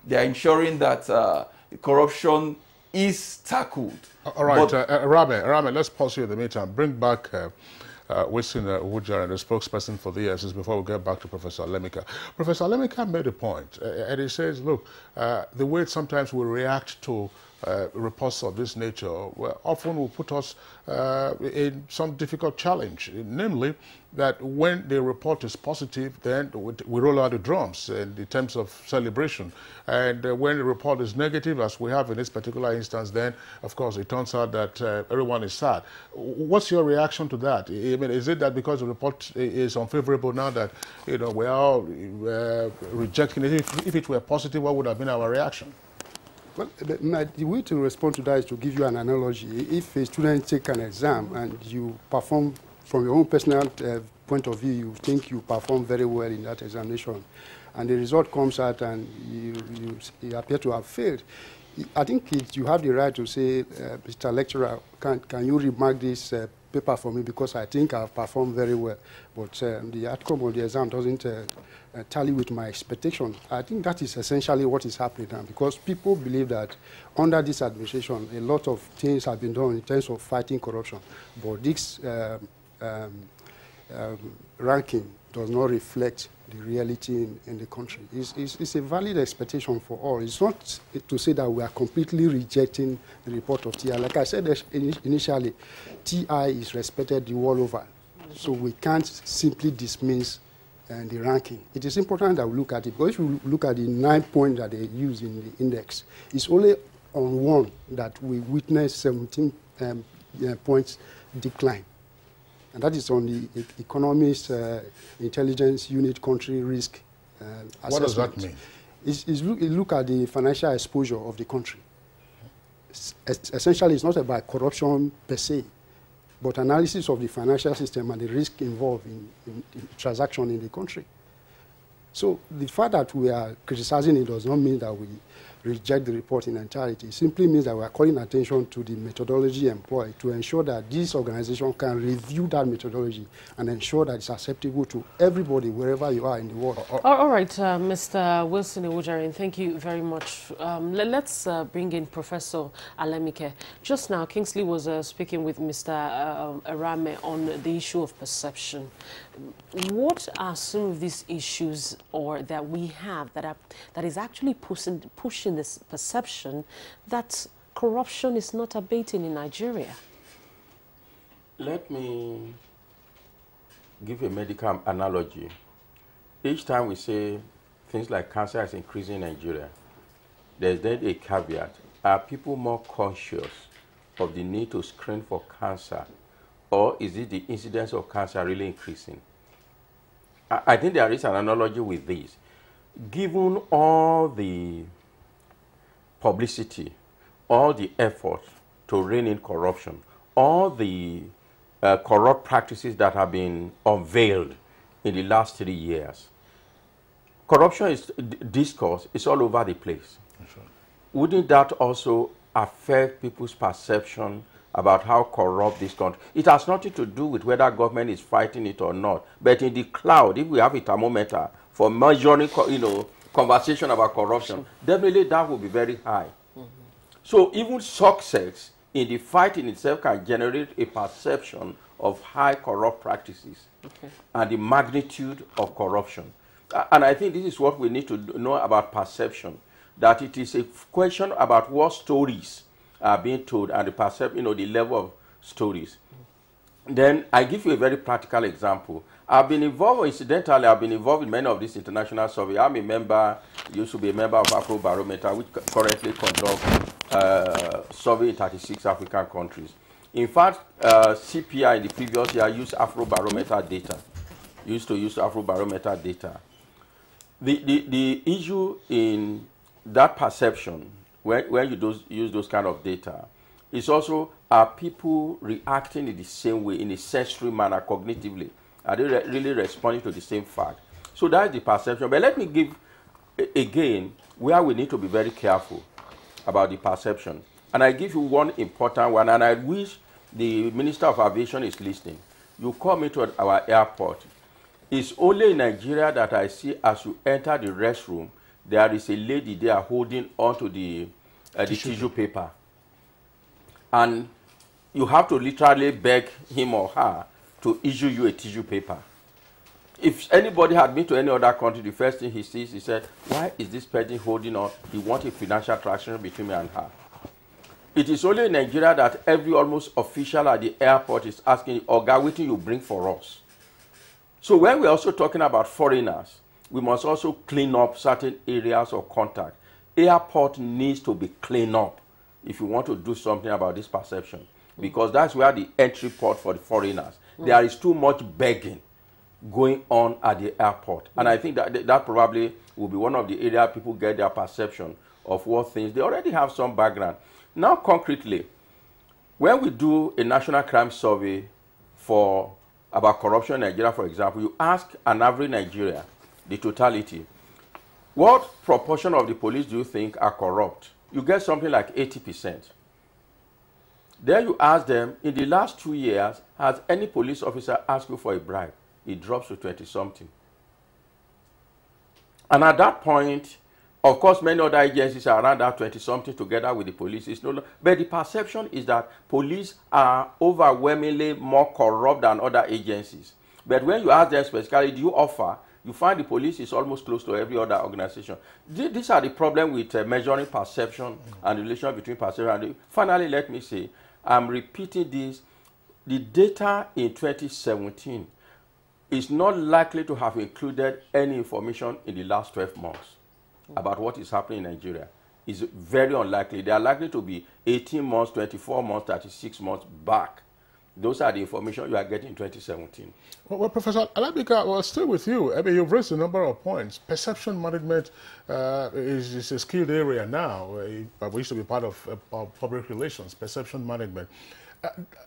they are ensuring that corruption is tackled. All right, Rame, let's pause here in the meantime. Bring back Wisin Abuja, the spokesperson for the EFCC, before we get back to Professor Alemika. Professor Alemika made a point, and he says, look, the way sometimes we react to reports of this nature often will put us in some difficult challenge, namely that when the report is positive, then we roll out the drums in terms of celebration. And when the report is negative, as we have in this particular instance, then, of course, it turns out that everyone is sad. What's your reaction to that? I mean, is it that because the report is unfavorable now that, you know, we are all rejecting it? If it were positive, what would have been our reaction? Well, the way to respond to that is to give you an analogy. If a student takes an exam and you perform from your own personal point of view, you think you perform very well in that examination, and the result comes out and you appear to have failed, I think you have the right to say, Mr. Lecturer, can you remark this paper for me, because I think I've performed very well, but the outcome of the exam doesn't tally with my expectation. I think that is essentially what is happening now, because people believe that under this administration, a lot of things have been done in terms of fighting corruption, but this ranking does not reflect the reality in the country. It's a valid expectation for all. It's not to say that we are completely rejecting the report of TI. Like I said initially, TI is respected the world over, so we can't simply dismiss the ranking. It is important that we look at it, because if you look at the 9 points that they use in the index, it's only on one that we witness 17 points decline. And that is on the Economist Intelligence Unit Country Risk Assessment. What does that mean? It look at the financial exposure of the country. Essentially, it's not about corruption per se, but analysis of the financial system and the risk involved in transaction in the country. So the fact that we are criticizing it does not mean that we reject the report in entirety. It simply means that we are calling attention to the methodology employed to ensure that this organization can review that methodology and ensure that it's acceptable to everybody wherever you are in the world. All right, Mr. Wilson Ewujarin, thank you very much. Let's bring in Professor Alemike. Just now, Kingsley was speaking with Mr. Arame on the issue of perception. What are some of these issues or that we have that is actually pushing this perception that corruption is not abating in Nigeria? Let me give a medical analogy. Each time we say things like cancer is increasing in Nigeria, there's then a caveat. Are people more conscious of the need to screen for cancer, or is it the incidence of cancer really increasing? I think there is an analogy with this. Given all the publicity, all the effort to rein in corruption, all the corrupt practices that have been unveiled in the last 3 years, corruption is discourse is all over the place. Sure. Wouldn't that also affect people's perception about how corrupt this country? It has nothing to do with whether government is fighting it or not. But in the cloud, if we have a thermometer for measuring, conversation about corruption, definitely that will be very high. So even success in the fight in itself can generate a perception of high corrupt practices and the magnitude of corruption. And I think this is what we need to know about perception, that it is a question about what stories are being told and the perception, the level of stories. Then I give you a very practical example. I've been involved in many of these international surveys. I'm a member, used to be a member of Afrobarometer, which currently conducts survey in 36 African countries. In fact, CPI in the previous year used Afrobarometer data, used to use Afrobarometer data. The issue in that perception, when you use those kind of data, is also, are people reacting in the same way, in a sensory manner, cognitively? Are they really responding to the same fact? So that's the perception. But let me give, again, where we need to be very careful about the perception. And I give you one important one, and I wish the Minister of Aviation is listening. You come into our airport. It's only in Nigeria that I see, as you enter the restroom, there is a lady there holding onto the tissue paper. And you have to literally beg him or her to issue you a tissue paper. If anybody had been to any other country, the first thing he sees, he said, why is this person holding on? He wants a financial transaction between me and her. It is only in Nigeria that every almost official at the airport is asking, Oga, what do you bring for us? So when we're also talking about foreigners, we must also clean up certain areas of contact. Airport needs to be cleaned up if you want to do something about this perception, because that's where the entry port for the foreigners. There is too much begging going on at the airport. And I think that probably will be one of the areas people get their perception of what things. They already have some background. Now, concretely, when we do a national crime survey about corruption in Nigeria, for example, you ask an average Nigeria, the totality, what proportion of the police do you think are corrupt? You get something like 80%. Then you ask them, in the last 2 years, has any police officer asked you for a bribe? It drops to 20-something. And at that point, of course, many other agencies are around that 20-something together with the police. But the perception is that police are overwhelmingly more corrupt than other agencies. But when you ask them specifically, do you offer? You find the police is almost close to every other organization. These are the problem with measuring perception and the relation between perception and finally, let me say, I'm repeating this. The data in 2017 is not likely to have included any information in the last 12 months about what is happening in Nigeria. It's very unlikely. They are likely to be 18 months, 24 months, 36 months back. Those are the information you are getting in 2017. Well, Professor Alabika, well, still with you. I mean, you've raised a number of points. Perception management is a skilled area now. We used to be part of public relations, perception management.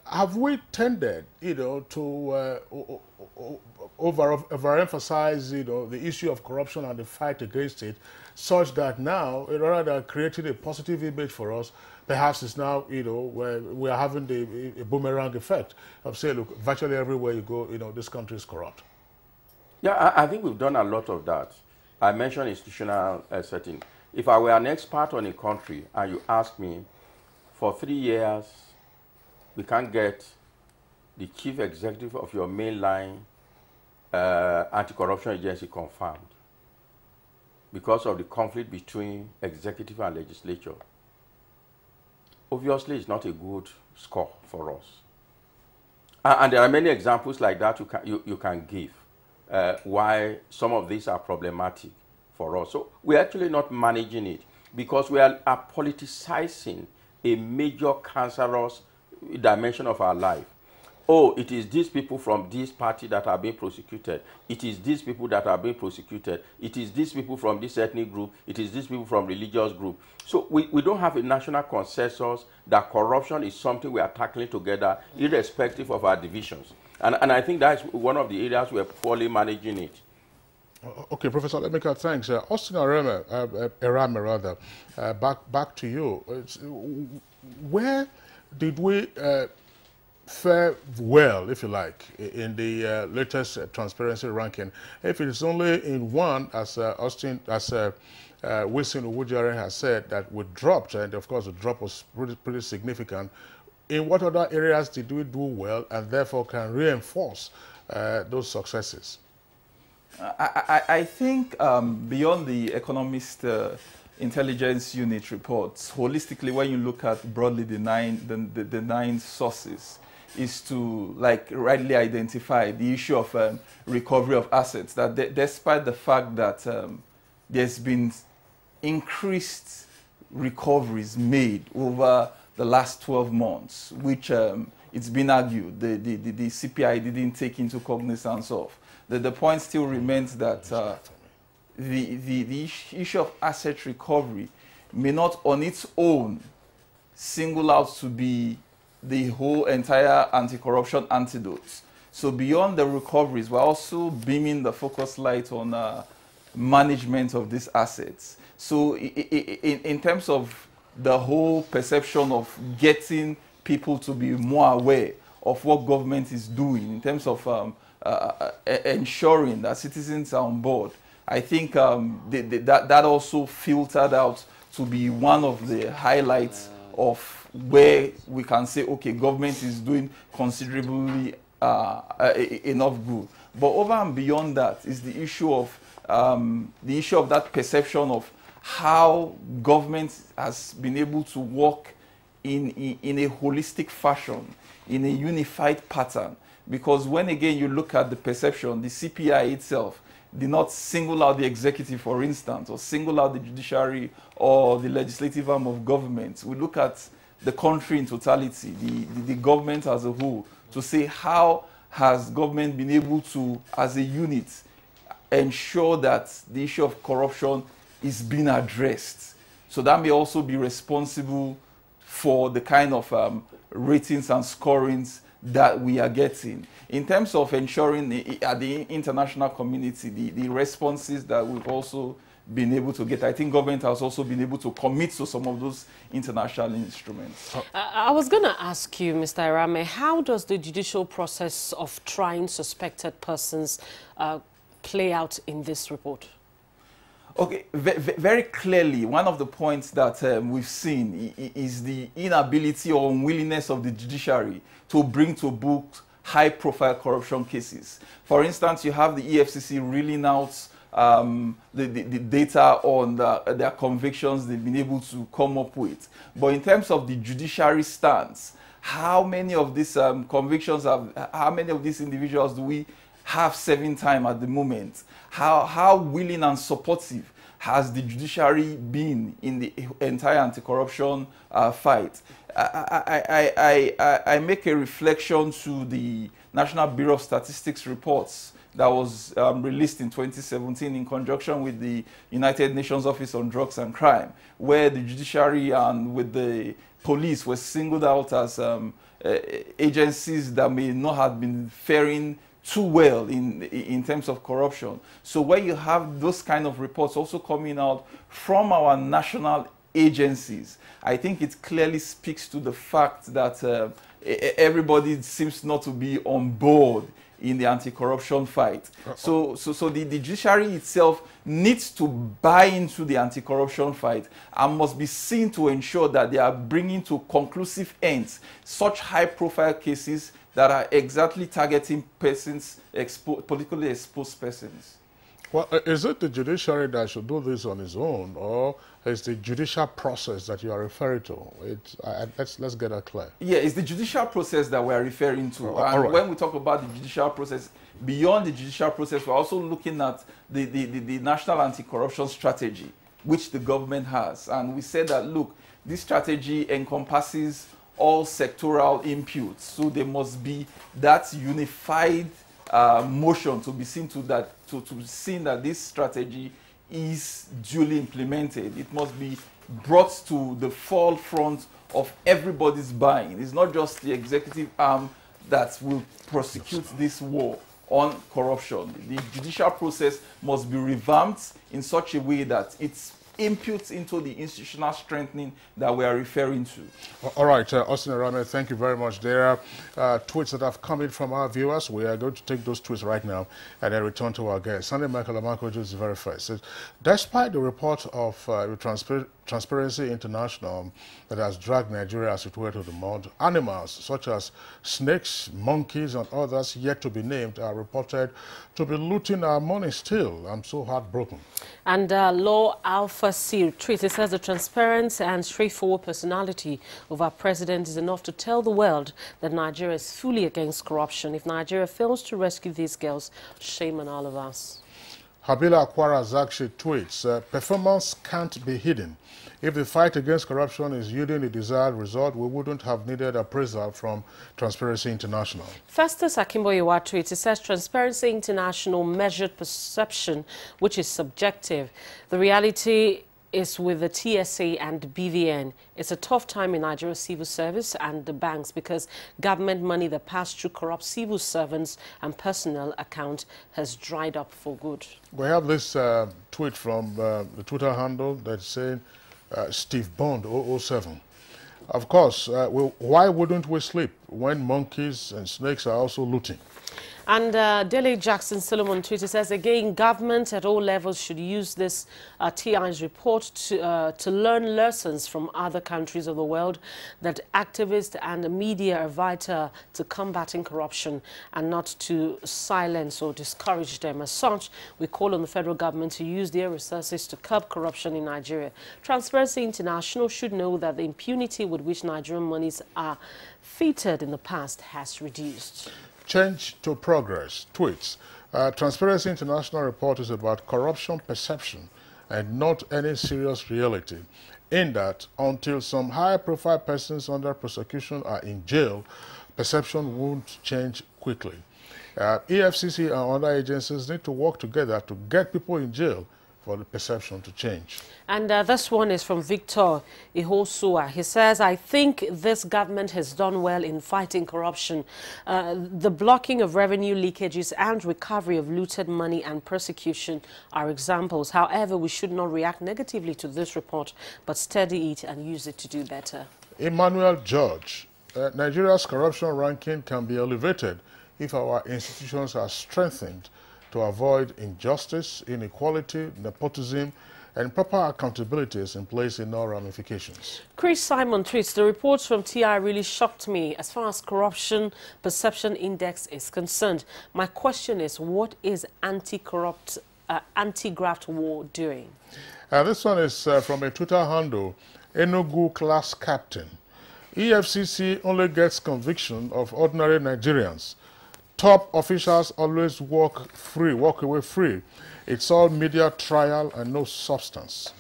Have we tended, to overemphasize, the issue of corruption and the fight against it, such that now, rather than creating a positive image for us, perhaps it's now, where we are having a boomerang effect of saying, look, virtually everywhere you go, this country is corrupt. Yeah, I think we've done a lot of that. I mentioned institutional setting. If I were an expert on a country and you ask me, for 3 years, we can't get the chief executive of your mainline anti-corruption agency confirmed because of the conflict between executive and legislature, obviously it's not a good score for us. And there are many examples like that you can give why some of these are problematic for us. So we're actually not managing it because we are politicizing a major cancerous dimension of our life. Oh, it is these people from this party that are being prosecuted. It is these people that are being prosecuted. It is these people from this ethnic group. It is these people from religious group. So we don't have a national consensus that corruption is something we are tackling together, irrespective of our divisions. And I think that's one of the areas we're poorly managing it. Okay, Professor, let me cut. Thanks. Austin Erame, back to you. Where did we fare well, if you like, in the latest transparency ranking? If it is only in one, as Wilson Uwujare has said, that we dropped, and of course the drop was pretty significant. In what other areas did we do well and therefore can reinforce those successes? I think beyond the Economist Intelligence Unit reports, holistically, when you look at broadly the nine sources, is to, like, rightly identify the issue of recovery of assets. That despite the fact that there's been increased recoveries made over the last 12 months, which it's been argued the CPI didn't take into cognizance of, the point still remains that the issue of asset recovery may not on its own single out to be the whole entire anti-corruption antidote. So beyond the recoveries, we're also beaming the focus light on management of these assets. So in terms of the whole perception of getting people to be more aware of what government is doing, in terms of ensuring that citizens are on board, I think that also filtered out to be one of the highlights of where we can say, okay, government is doing considerably enough good. But over and beyond that is the issue of that perception of how government has been able to work in a holistic fashion, in a unified pattern. Because when again you look at the perception, the CPI itself did not single out the executive, for instance, or single out the judiciary or the legislative arm of government. We look at the country in totality, the government as a whole, to say how has government been able to, as a unit, ensure that the issue of corruption is being addressed. So that may also be responsible for the kind of ratings and scorings that we are getting. In terms of ensuring at the international community, the responses that we've also been able to get, I think government has also been able to commit to some of those international instruments. I was going to ask you, Mr. Erame, how does the judicial process of trying suspected persons play out in this report? Okay, very clearly, one of the points that we've seen is the inability or unwillingness of the judiciary to bring to book high-profile corruption cases. For instance, you have the EFCC reeling out the data on their convictions they've been able to come up with. But in terms of the judiciary stance, how many of these convictions how many of these individuals do we have serving time at the moment? How willing and supportive has the judiciary been in the entire anti-corruption fight? I make a reflection to the National Bureau of Statistics reports that was released in 2017 in conjunction with the United Nations Office on Drugs and Crime, where the judiciary and with the police were singled out as agencies that may not have been faring too well in terms of corruption. So where you have those kind of reports also coming out from our national agencies, I think it clearly speaks to the fact that everybody seems not to be on board in the anti-corruption fight. So the judiciary itself needs to buy into the anti-corruption fight and must be seen to ensure that they are bringing to conclusive ends such high-profile cases that are exactly targeting persons, politically exposed persons. Well, is it the judiciary that should do this on its own, or is the judicial process that you are referring to? Let's get that clear. Yeah, it's the judicial process that we are referring to. Right. When we talk about the judicial process, beyond the judicial process, we're also looking at the national anti-corruption strategy, which the government has. And we said that, look, this strategy encompasses all sectoral inputs. So there must be that unified motion to be seen to that, to see that this strategy is duly implemented. It must be brought to the forefront of everybody's buying. It's not just the executive arm that will prosecute this war on corruption. The judicial process must be revamped in such a way that it's inputs into the institutional strengthening that we are referring to. All right, Austin Arame, thank you very much. There are tweets that have come in from our viewers. We are going to take those tweets right now and then return to our guest. Sunday Michael Amakojo is very first. Despite the report of Transparency International that has dragged Nigeria as it were to the mud, animals such as snakes, monkeys, and others yet to be named are reported to be looting our money still. I'm so heartbroken. And Law Alpha C tweet, it says the transparent and straightforward personality of our president is enough to tell the world that Nigeria is fully against corruption. If Nigeria fails to rescue these girls, shame on all of us. Habila Akwara Zakshi tweets, performance can't be hidden. If the fight against corruption is yielding the desired result, we wouldn't have needed appraisal from Transparency International. Festus Akimboyewa tweets, it says Transparency International measured perception, which is subjective. The reality is with the TSA and BVN. It's a tough time in Nigeria's civil service and the banks because government money that passed through corrupt civil servants and personnel account has dried up for good. We have this tweet from the Twitter handle that's saying Steve Bond 007. Of course, why wouldn't we sleep when monkeys and snakes are also looting? And Dele Jackson Solomon Twitter says, again, government at all levels should use this TI's report to learn lessons from other countries of the world that activists and the media are vital to combating corruption and not to silence or discourage them. As such, we call on the federal government to use their resources to curb corruption in Nigeria. Transparency International should know that the impunity with which Nigerian monies are feted in the past has reduced. Change to progress tweets. Transparency International report is about corruption perception and not any serious reality. In that, until some high-profile persons under prosecution are in jail, perception won't change quickly. EFCC and other agencies need to work together to get people in jail for the perception to change. And this one is from Victor Ihosua. He says, I think this government has done well in fighting corruption. The blocking of revenue leakages and recovery of looted money and persecution are examples. However, we should not react negatively to this report, but study it and use it to do better. Emmanuel George, Nigeria's corruption ranking can be elevated if our institutions are strengthened to avoid injustice, inequality, nepotism, and proper accountability is in place in all ramifications. Chris Simon tweets, the reports from TI really shocked me as far as corruption perception index is concerned. My question is, what is anti-graft war doing? This one is from a Twitter handle, Enugu class captain. EFCC only gets conviction of ordinary Nigerians. Top officials always walk away free. It's all media trial and no substance.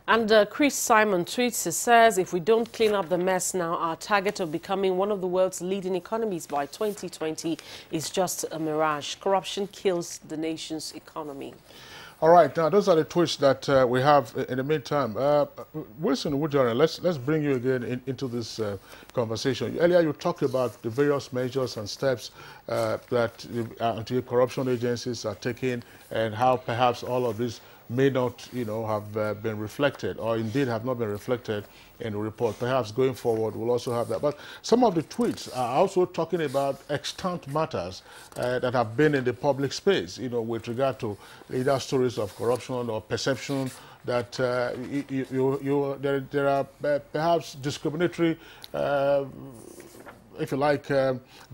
And Chris Simon tweets, he says, if we don't clean up the mess now, our target of becoming one of the world's leading economies by 2020 is just a mirage. Corruption kills the nation's economy. All right, now those are the tweets that we have in the meantime. Wilson Wujara, let's bring you again into this conversation. Earlier you talked about the various measures and steps that anti-corruption agencies are taking, and how perhaps all of this may not, have been reflected, or indeed have not been reflected in the report. Perhaps going forward we'll also have that. But some of the tweets are also talking about extant matters that have been in the public space, with regard to either stories of corruption or perception that there are perhaps discriminatory, if you like,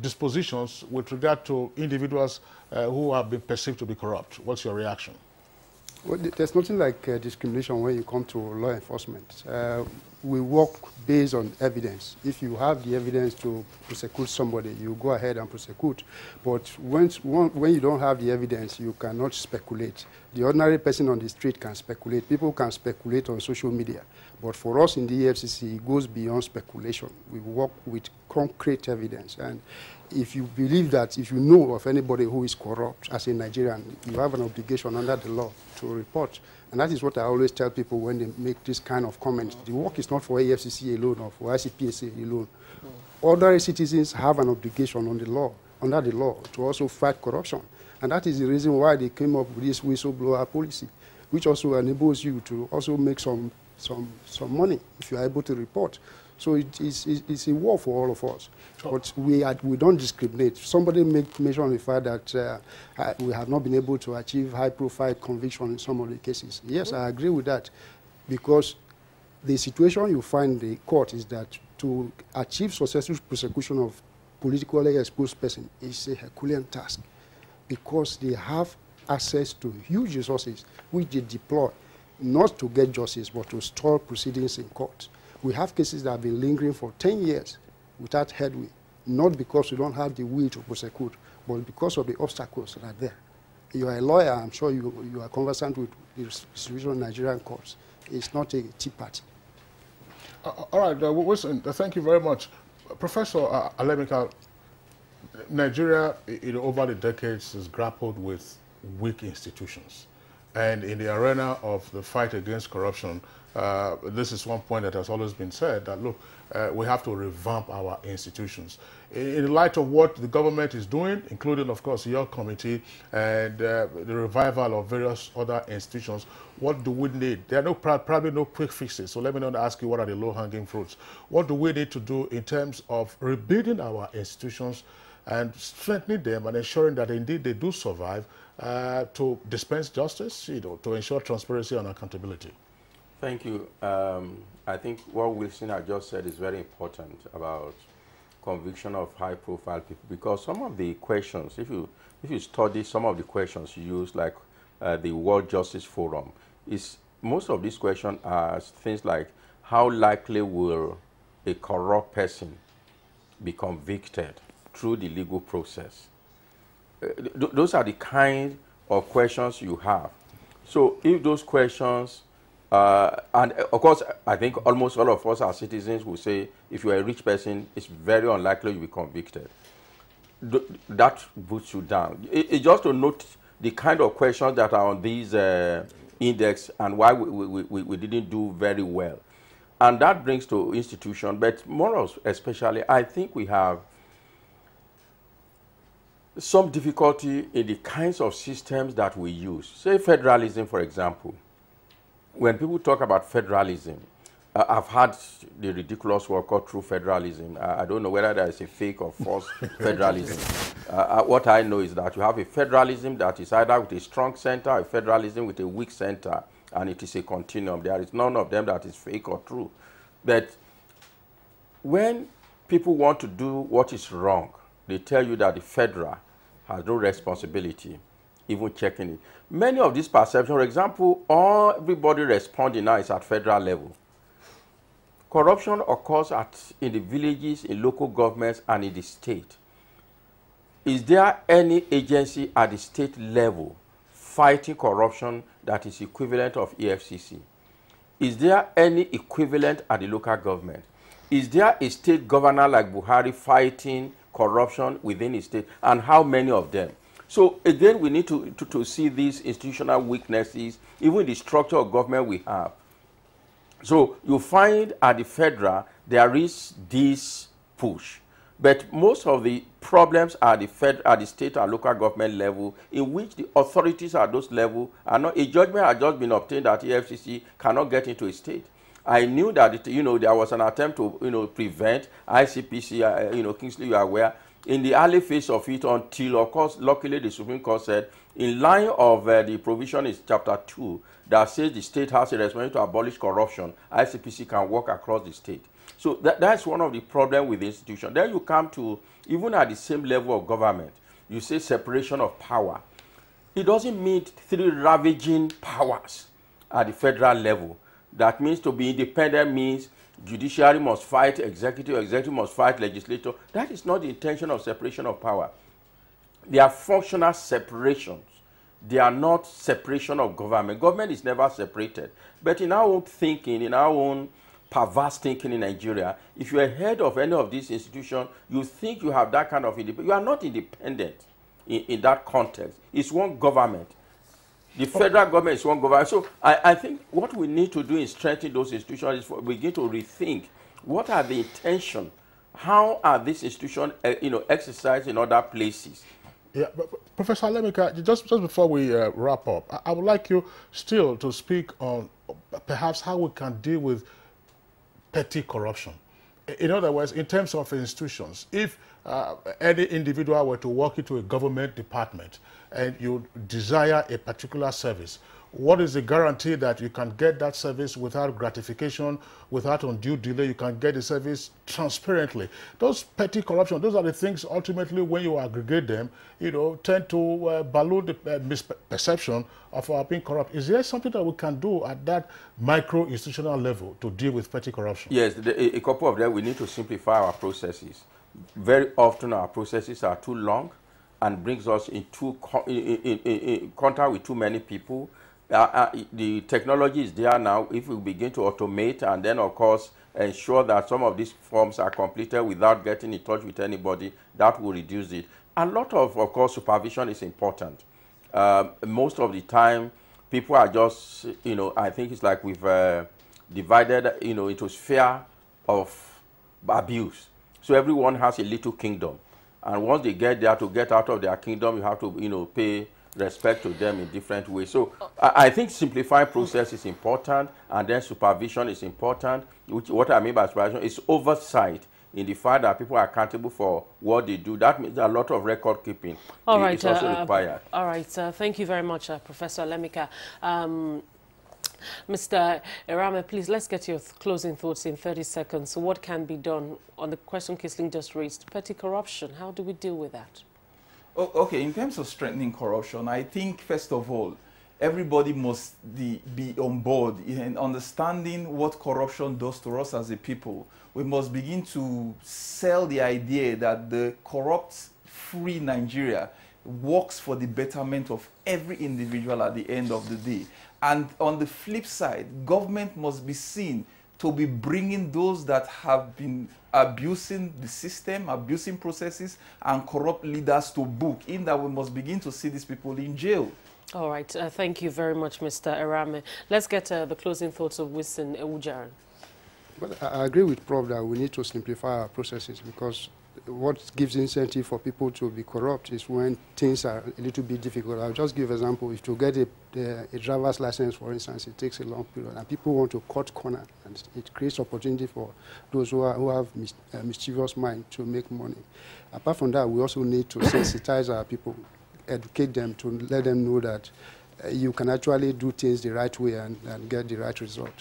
dispositions with regard to individuals who have been perceived to be corrupt. What's your reaction? Well, there's nothing like discrimination when you come to law enforcement. We work based on evidence. If you have the evidence to prosecute somebody, you go ahead and prosecute. But when you don't have the evidence, you cannot speculate. The ordinary person on the street can speculate. People can speculate on social media. But for us in the EFCC, it goes beyond speculation. We work with concrete evidence. And if you believe that, if you know of anybody who is corrupt as a Nigerian, you have an obligation under the law to report. And that is what I always tell people when they make this kind of comments. The work is not for EFCC alone or for ICPSA alone. Ordinary citizens have an obligation on the law, under the law, to also fight corruption. And that is the reason why they came up with this whistleblower policy, which also enables you to also make some money if you are able to report. So it's a war for all of us. But we don't discriminate. Somebody mentioned the fact that we have not been able to achieve high-profile conviction in some of the cases. Yes, I agree with that, because the situation you find in the court is that to achieve successful prosecution of politically exposed person is a Herculean task, because they have access to huge resources which they deploy not to get justice but to stall proceedings in court. We have cases that have been lingering for 10 years without headway, not because we don't have the will to prosecute, but because of the obstacles that are there. You are a lawyer, I'm sure you are conversant with the situation of Nigerian courts. It's not a tea party. All right, Wilson, thank you very much. Professor Alemika, Nigeria, over the decades, has grappled with weak institutions. And in the arena of the fight against corruption, this is one point that has always been said, that, look, we have to revamp our institutions. In light of what the government is doing, including, of course, your committee and the revival of various other institutions, what do we need? There are probably no quick fixes, so let me not ask you what are the low-hanging fruits. What do we need to do in terms of rebuilding our institutions and strengthening them and ensuring that indeed they do survive to dispense justice, to ensure transparency and accountability? Thank you. I think what Wilson had just said is very important about conviction of high-profile people, because some of the questions, if you study some of the questions you use, like the World Justice Forum, most of these questions are things like, how likely will a corrupt person be convicted through the legal process? Those are the kind of questions you have. So if those questions, and of course, I think almost all of us as citizens will say, if you are a rich person, it's very unlikely you'll be convicted. That puts you down. It's just to note the kind of questions that are on these index and why we didn't do very well. And that brings to institution, but more especially, I think we have some difficulty in the kinds of systems that we use. Say federalism, for example. When people talk about federalism, I've had the ridiculous word called true federalism. I don't know whether there is a fake or false federalism. What I know is that you have a federalism that is either with a strong center, a federalism with a weak center, and it is a continuum. There is none of them that is fake or true. But when people want to do what is wrong, they tell you that the federal has no responsibility, even checking it. Many of these perceptions, for example, everybody responding now is at federal level. Corruption occurs in the villages, in local governments, and in the state. Is there any agency at the state level fighting corruption that is equivalent of EFCC? Is there any equivalent at the local government? Is there a state governor like Buhari fighting corruption within his state, and how many of them? So again, we need to see these institutional weaknesses, even the structure of government we have. So you find at the federal, there is this push. But most of the problems at the state and local government level, in which the authorities at those levels are not, a judgment has just been obtained that EFCC cannot get into a state. I knew that, there was an attempt to, prevent ICPC, Kingsley, you are aware, in the early phase of it until, of course, luckily the Supreme Court said, in line of the provision is Chapter 2, that says the state has a responsibility to abolish corruption, ICPC can work across the state. So that's one of the problems with the institution. Then you come to, even at the same level of government, you say separation of power. It doesn't mean three ravaging powers at the federal level. That means to be independent means judiciary must fight executive, executive must fight legislature. That is not the intention of separation of power. They are functional separations. They are not separation of government. Government is never separated. But in our own thinking, in our own perverse thinking in Nigeria, if you are head of any of these institutions, you think you have that kind of independence. You are not independent in that context. It's one government. The federal government is one government. So I think what we need to do in strengthening those institutions is begin to rethink what are the intentions, how are these institutions exercised in other places. Yeah, but Professor Lemika, just before we wrap up, I would like you still to speak on perhaps how we can deal with petty corruption. In other words, in terms of institutions, if any individual were to walk into a government department and you desire a particular service, what is the guarantee that you can get that service without gratification, without undue delay? You can get the service transparently. Those petty corruption, those are the things ultimately when you aggregate them, tend to balloon the misperception of our being corrupt. Is there something that we can do at that micro-institutional level to deal with petty corruption? Yes, a couple of them. We need to simplify our processes. Very often our processes are too long and brings us into contact with too many people. The technology is there now. If we begin to automate and then, of course, ensure that some of these forms are completed without getting in touch with anybody, that will reduce it. A lot of course, supervision is important. Most of the time, people are just, I think it's like we've divided, into sphere of abuse. So everyone has a little kingdom. And once they get there, to get out of their kingdom, you have to, pay respect to them in different ways. So I think simplifying process is important, and then supervision is important. What I mean by supervision is oversight in the fact that people are accountable for what they do. That means a lot of record keeping. All right, is also required. All right, thank you very much, Professor Lemika. Mr. Erame, please, let's get your closing thoughts in 30 seconds. So what can be done on the question Kisling just raised? Petty corruption, how do we deal with that? Okay, in terms of strengthening corruption, I think, first of all, everybody must be on board in understanding what corruption does to us as a people. We must begin to sell the idea that the corrupt-free Nigeria works for the betterment of every individual at the end of the day. And on the flip side, government must be seen to be bringing those that have been abusing the system, abusing processes, and corrupt leaders to book, in that we must begin to see these people in jail. All right. Thank you very much, Mr. Erame. Let's get the closing thoughts of Winston Ewujaran. Well, I agree with Prof that we need to simplify our processes, because what gives incentive for people to be corrupt is when things are a little bit difficult. I'll just give an example. If to get a driver's license, for instance, it takes a long period, and people want to cut corner, and it creates opportunity for those who have mischievous mind to make money. Apart from that, we also need to sensitize our people, educate them, to let them know that you can actually do things the right way and get the right result.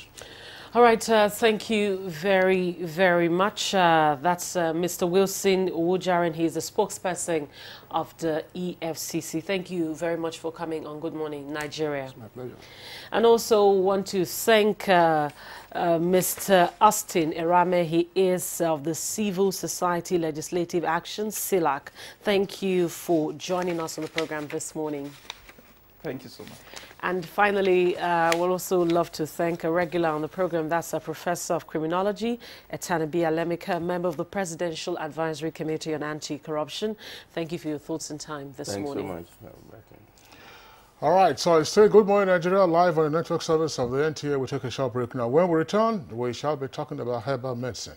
All right, thank you very, very much. That's Mr. Wilson Ewujaran. He's the spokesperson of the EFCC. Thank you very much for coming on Good Morning Nigeria. It's my pleasure. And also want to thank Mr. Austin Erame. He is of the Civil Society Legislative Action, CILAC. Thank you for joining us on the program this morning. Thank you so much. And finally, we'll also love to thank a regular on the program. That's a professor of criminology, Etanabi Alemika, member of the Presidential Advisory Committee on Anti-Corruption. Thank you for your thoughts and time this morning. Thanks so much. All right, so it's still Good Morning Nigeria, live on the network service of the NTA. We take a short break now. When we return, we shall be talking about herbal medicine.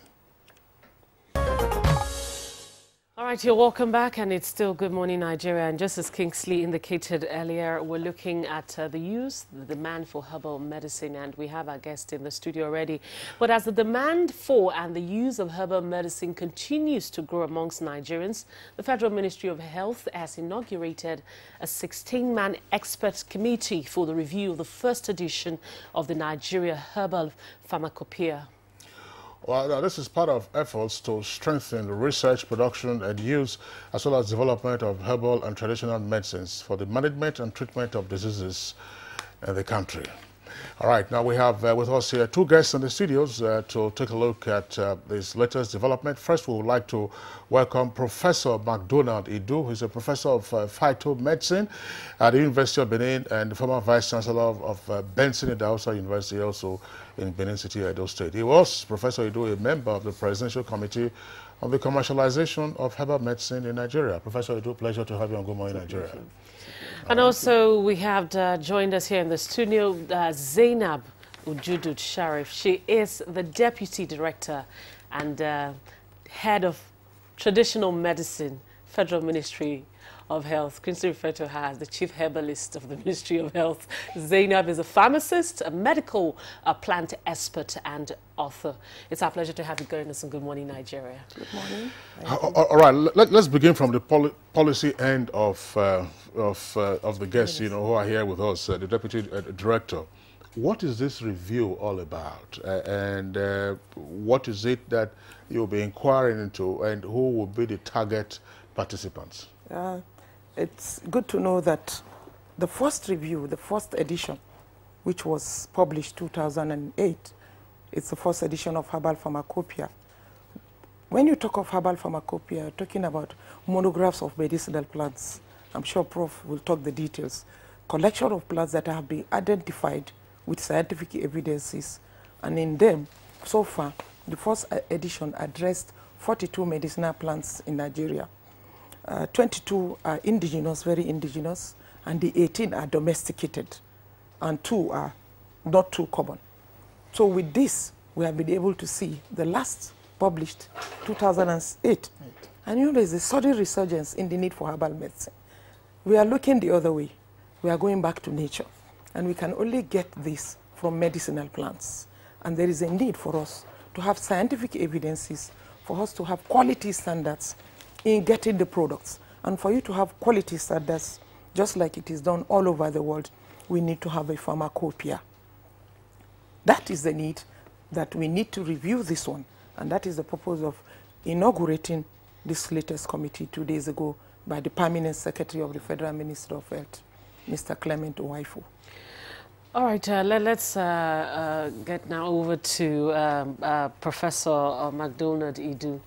All right, you're welcome back, and it's still Good Morning Nigeria. And just as Kingsley indicated earlier, we're looking at the use, the demand for herbal medicine, and we have our guest in the studio already. But as the demand for and the use of herbal medicine continues to grow amongst Nigerians, the Federal Ministry of Health has inaugurated a 16-man expert committee for the review of the first edition of the Nigeria Herbal Pharmacopoeia. Well, now, this is part of efforts to strengthen the research, production and use, as well as development of herbal and traditional medicines for the management and treatment of diseases in the country. All right, now we have with us here two guests in the studios to take a look at this latest development. First, we would like to welcome Professor McDonald Idu, who is a professor of phytomedicine at the University of Benin and the former Vice Chancellor of Benson Idahosa University, also in Benin City, Edo State. He was, Professor Idu, a member of the Presidential Committee on the Commercialization of Herbal Medicine in Nigeria. Professor Idu, pleasure to have you on Good Morning Nigeria. And also we have joined us here in the studio Zainab Ujudut Sharif. She is the Deputy Director and Head of Traditional Medicine, Federal Ministry of Health. Quincy referred to her as the Chief Herbalist of the Ministry of Health. Zainab is a pharmacist, a medical plant expert and author. It's our pleasure to have you going us on Good Morning Nigeria. Good morning. All right, let's begin from the policy end of the guests, you know, who are here with us, the Deputy Director. What is this review all about, and what is it that you'll be inquiring into, and who will be the target participants? It's good to know that the first review, the first edition, which was published 2008, it's the first edition of Herbal Pharmacopoeia. When you talk of Herbal Pharmacopoeia, you're talking about monographs of medicinal plants. I'm sure Prof will talk the details. Collection of plants that have been identified with scientific evidences. And in them, so far, the first edition addressed 42 medicinal plants in Nigeria. 22 are indigenous, very indigenous, and the 18 are domesticated, and 2 are not too common. So with this, we have been able to see the last published 2008. And you know, there's a sudden resurgence in the need for herbal medicine. We are looking the other way. We are going back to nature. And we can only get this from medicinal plants. And there is a need for us to have scientific evidences, for us to have quality standards in getting the products. And for you to have quality standards, just like it is done all over the world, we need to have a pharmacopoeia. That is the need that we need to review this one. And that is the purpose of inaugurating this latest committee 2 days ago by the Permanent Secretary of the Federal Ministry of Health, Mr. Clement Owaifu. All right, let's get now over to Professor McDonald Idu.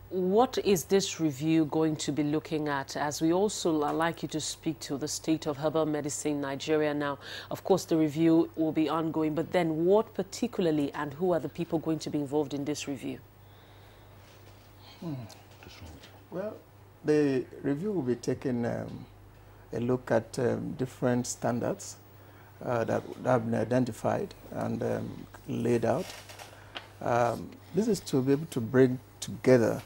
What is this review going to be looking at? As we also like you to speak to the state of herbal medicine in Nigeria now. Of course, the review will be ongoing, but then what particularly and who are the people going to be involved in this review? Well, the review will be taking a look at different standards that have been identified and laid out. This is to be able to bring together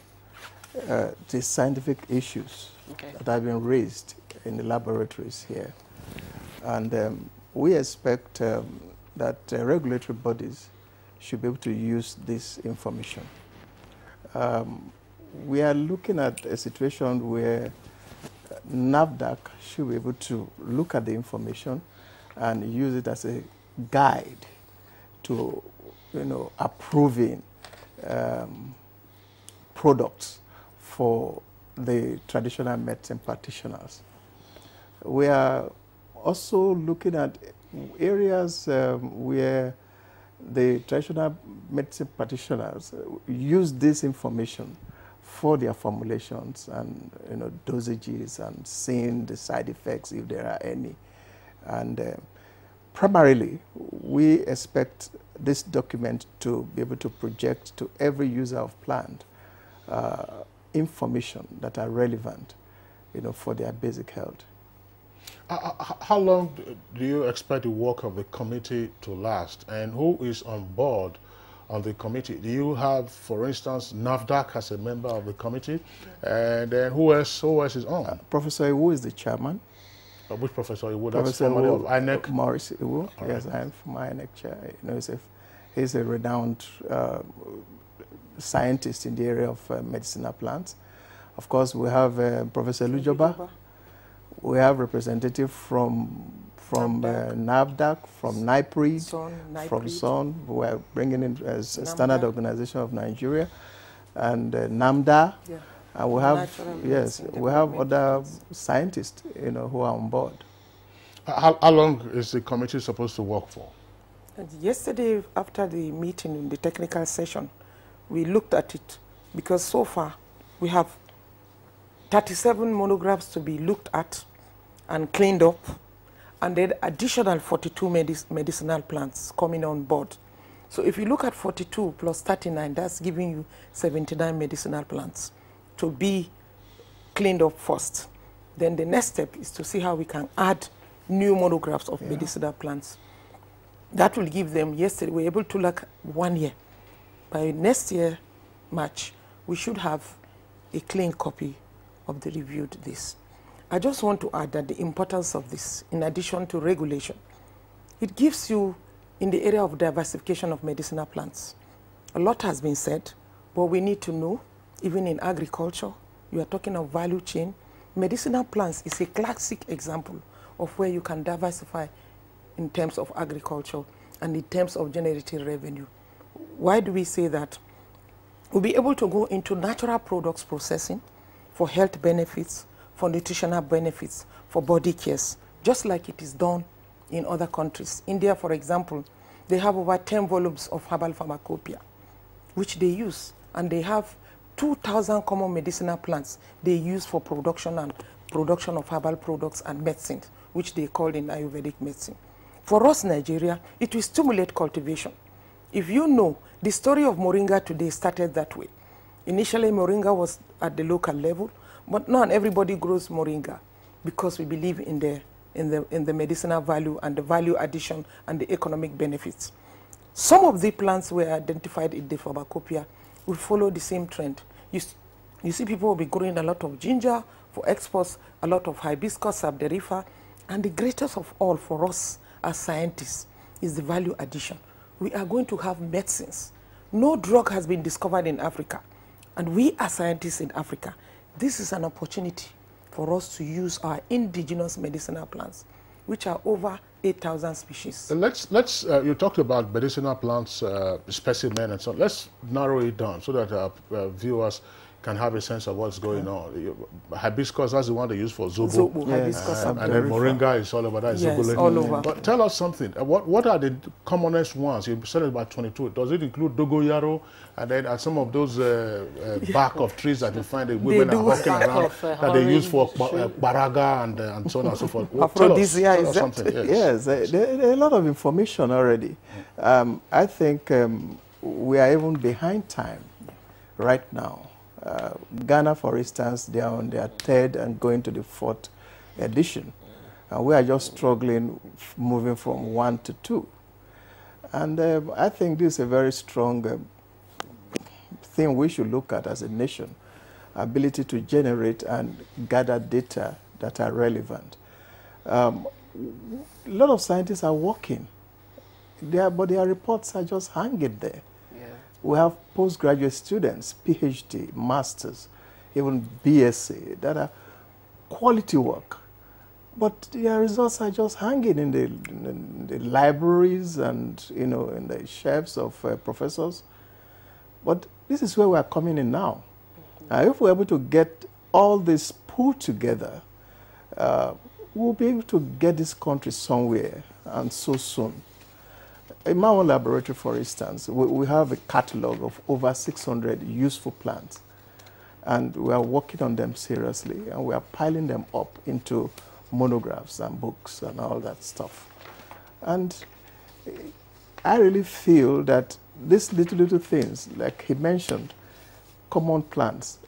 the scientific issues that have been raised in the laboratories here. And we expect that regulatory bodies should be able to use this information. We are looking at a situation where NAFDAC should be able to look at the information and use it as a guide to, you know, approving products for the traditional medicine practitioners. We are also looking at areas where the traditional medicine practitioners use this information for their formulations and, you know, dosages and seeing the side effects if there are any. And primarily, we expect this document to be able to project to every user of plant information that are relevant, for their basic health. How long do you expect the work of the committee to last, and who is on board on the committee? Do you have, for instance, NAFDAC as a member of the committee, and then who else is on? Professor Iwu is the chairman. Which Professor Iwu? Professor That's somebody Iwu, of INEC? Maurice Iwu. All yes, right. I am from INEC chair. He's a renowned scientist in the area of medicinal plants. Of course, we have Professor Lujoba. We have representative from NAFDAC, from NIPRI, from SON. We are bringing in as a Standard Organization of Nigeria, and NAMDA. Yeah. And we have, we have other scientists, who are on board. How long is the committee supposed to work for? And yesterday, after the meeting in the technical session, we looked at it, because so far we have 37 monographs to be looked at and cleaned up, and then additional 42 medicinal plants coming on board. So if you look at 42 plus 39, that's giving you 79 medicinal plants to be cleaned up first. Then the next step is to see how we can add new monographs of medicinal plants. That will give them, yesterday we were able to look 1 year. By next year, March, we should have a clean copy of the reviewed list. I just want to add that the importance of this, in addition to regulation, it gives you, in the area of diversification of medicinal plants, a lot has been said, but we need to know, even in agriculture, you are talking of value chain. Medicinal plants is a classic example of where you can diversify in terms of agriculture and in terms of generating revenue. Why do we say that? We'll be able to go into natural products processing for health benefits, for nutritional benefits, for body cares, just like it is done in other countries. India, for example, they have over 10 volumes of herbal pharmacopoeia, which they use, and they have 2,000 common medicinal plants they use for production of herbal products and medicine, which they call in Ayurvedic medicine. For us, Nigeria, it will stimulate cultivation. If you know, the story of Moringa today started that way. Initially, Moringa was at the local level, but now everybody grows Moringa because we believe in the medicinal value and the value addition and the economic benefits. Some of the plants were identified in the pharmacopoeia will follow the same trend. You see people will be growing a lot of ginger for exports, a lot of hibiscus, sabderifa, and the greatest of all for us as scientists is the value addition. We are going to have medicines. No drug has been discovered in Africa, and we as scientists in Africa, this is an opportunity for us to use our indigenous medicinal plants, which are over 8,000 species. You talked about medicinal plants, specimen and so on. Let's narrow it down so that our viewers can have a sense of what's going on. Hibiscus, that's the one they use for zobo. Zobo, hibiscus, and then moringa is all over that. Yes, all over. But tell us something. What are the commonest ones? You said about 22. Does it include dogoyaro? And then are some of those bark of trees that you find the women are walking around that they use for baraga and so on and so forth? Aphrodisia, tell us something. Yes, there are a lot of information already. I think we are even behind time right now. Ghana, for instance, they are on their third and going to the fourth edition. We are just struggling, moving from 1 to 2. And I think this is a very strong thing we should look at as a nation, ability to generate and gather data that are relevant. A lot of scientists are working, but their reports are just hanging there. We have postgraduate students, PhD, masters, even BSc, that are quality work. But their results are just hanging in the libraries and, in the shelves of professors. But this is where we are coming in now. If we're able to get all this pulled together, we'll be able to get this country somewhere, and so soon. In my own laboratory, for instance, we have a catalog of over 600 useful plants, and we are working on them seriously, and we are piling them up into monographs and books and all that stuff. And I really feel that these little things, like he mentioned, common plants,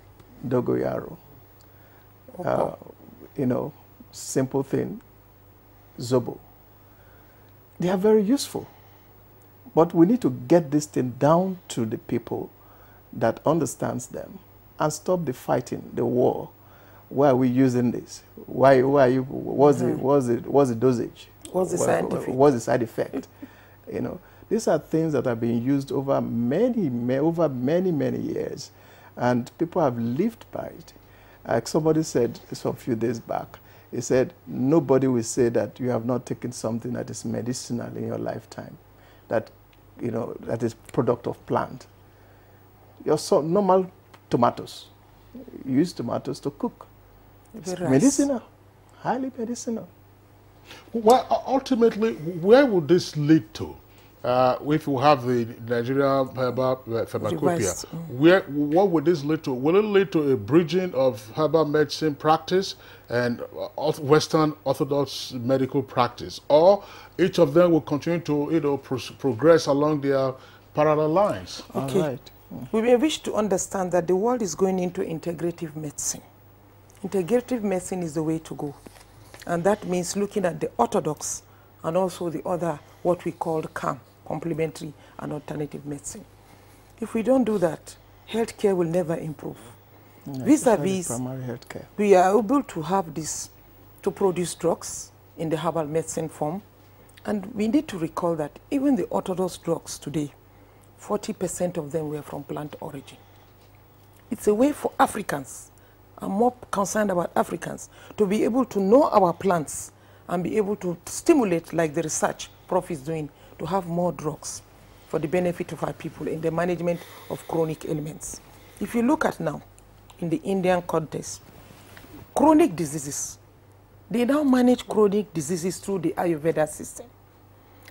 dogoyaro, you know, simple thing, zobo. They are very useful. But we need to get this thing down to the people that understands them and stop the fighting, the war. Why are we using this? What's the dosage? What's the side effect? What's the side effect? You know, these are things that have been used over many years, and people have lived by it. Like somebody said a few days back, he said, nobody will say that you have not taken something that is medicinal in your lifetime, that, you know, that is product of plant. Your normal tomatoes, you use tomatoes to cook. It's medicinal, highly medicinal. Well, ultimately, where would this lead to? If we have the Nigerian herbal pharmacopoeia, what would this lead to? Will it lead to a bridging of herbal medicine practice and Western Orthodox medical practice, or each of them will continue to, you know, progress along their parallel lines? Okay. All right. We may wish to understand that the world is going into integrative medicine. Integrative medicine is the way to go. And that means looking at the orthodox and also the other, what we call CAM, complementary and alternative medicine. If we don't do that, healthcare will never improve. Vis-a-vis, primary healthcare. We are able to have this, to produce drugs in the herbal medicine form. And we need to recall that even the orthodox drugs today, 40% of them were from plant origin. It's a way for Africans, I'm more concerned about Africans, to be able to know our plants and be able to stimulate, like the research Prof is doing, to have more drugs for the benefit of our people in the management of chronic ailments. If you look at now, in the Indian context, chronic diseases, they now manage chronic diseases through the Ayurveda system.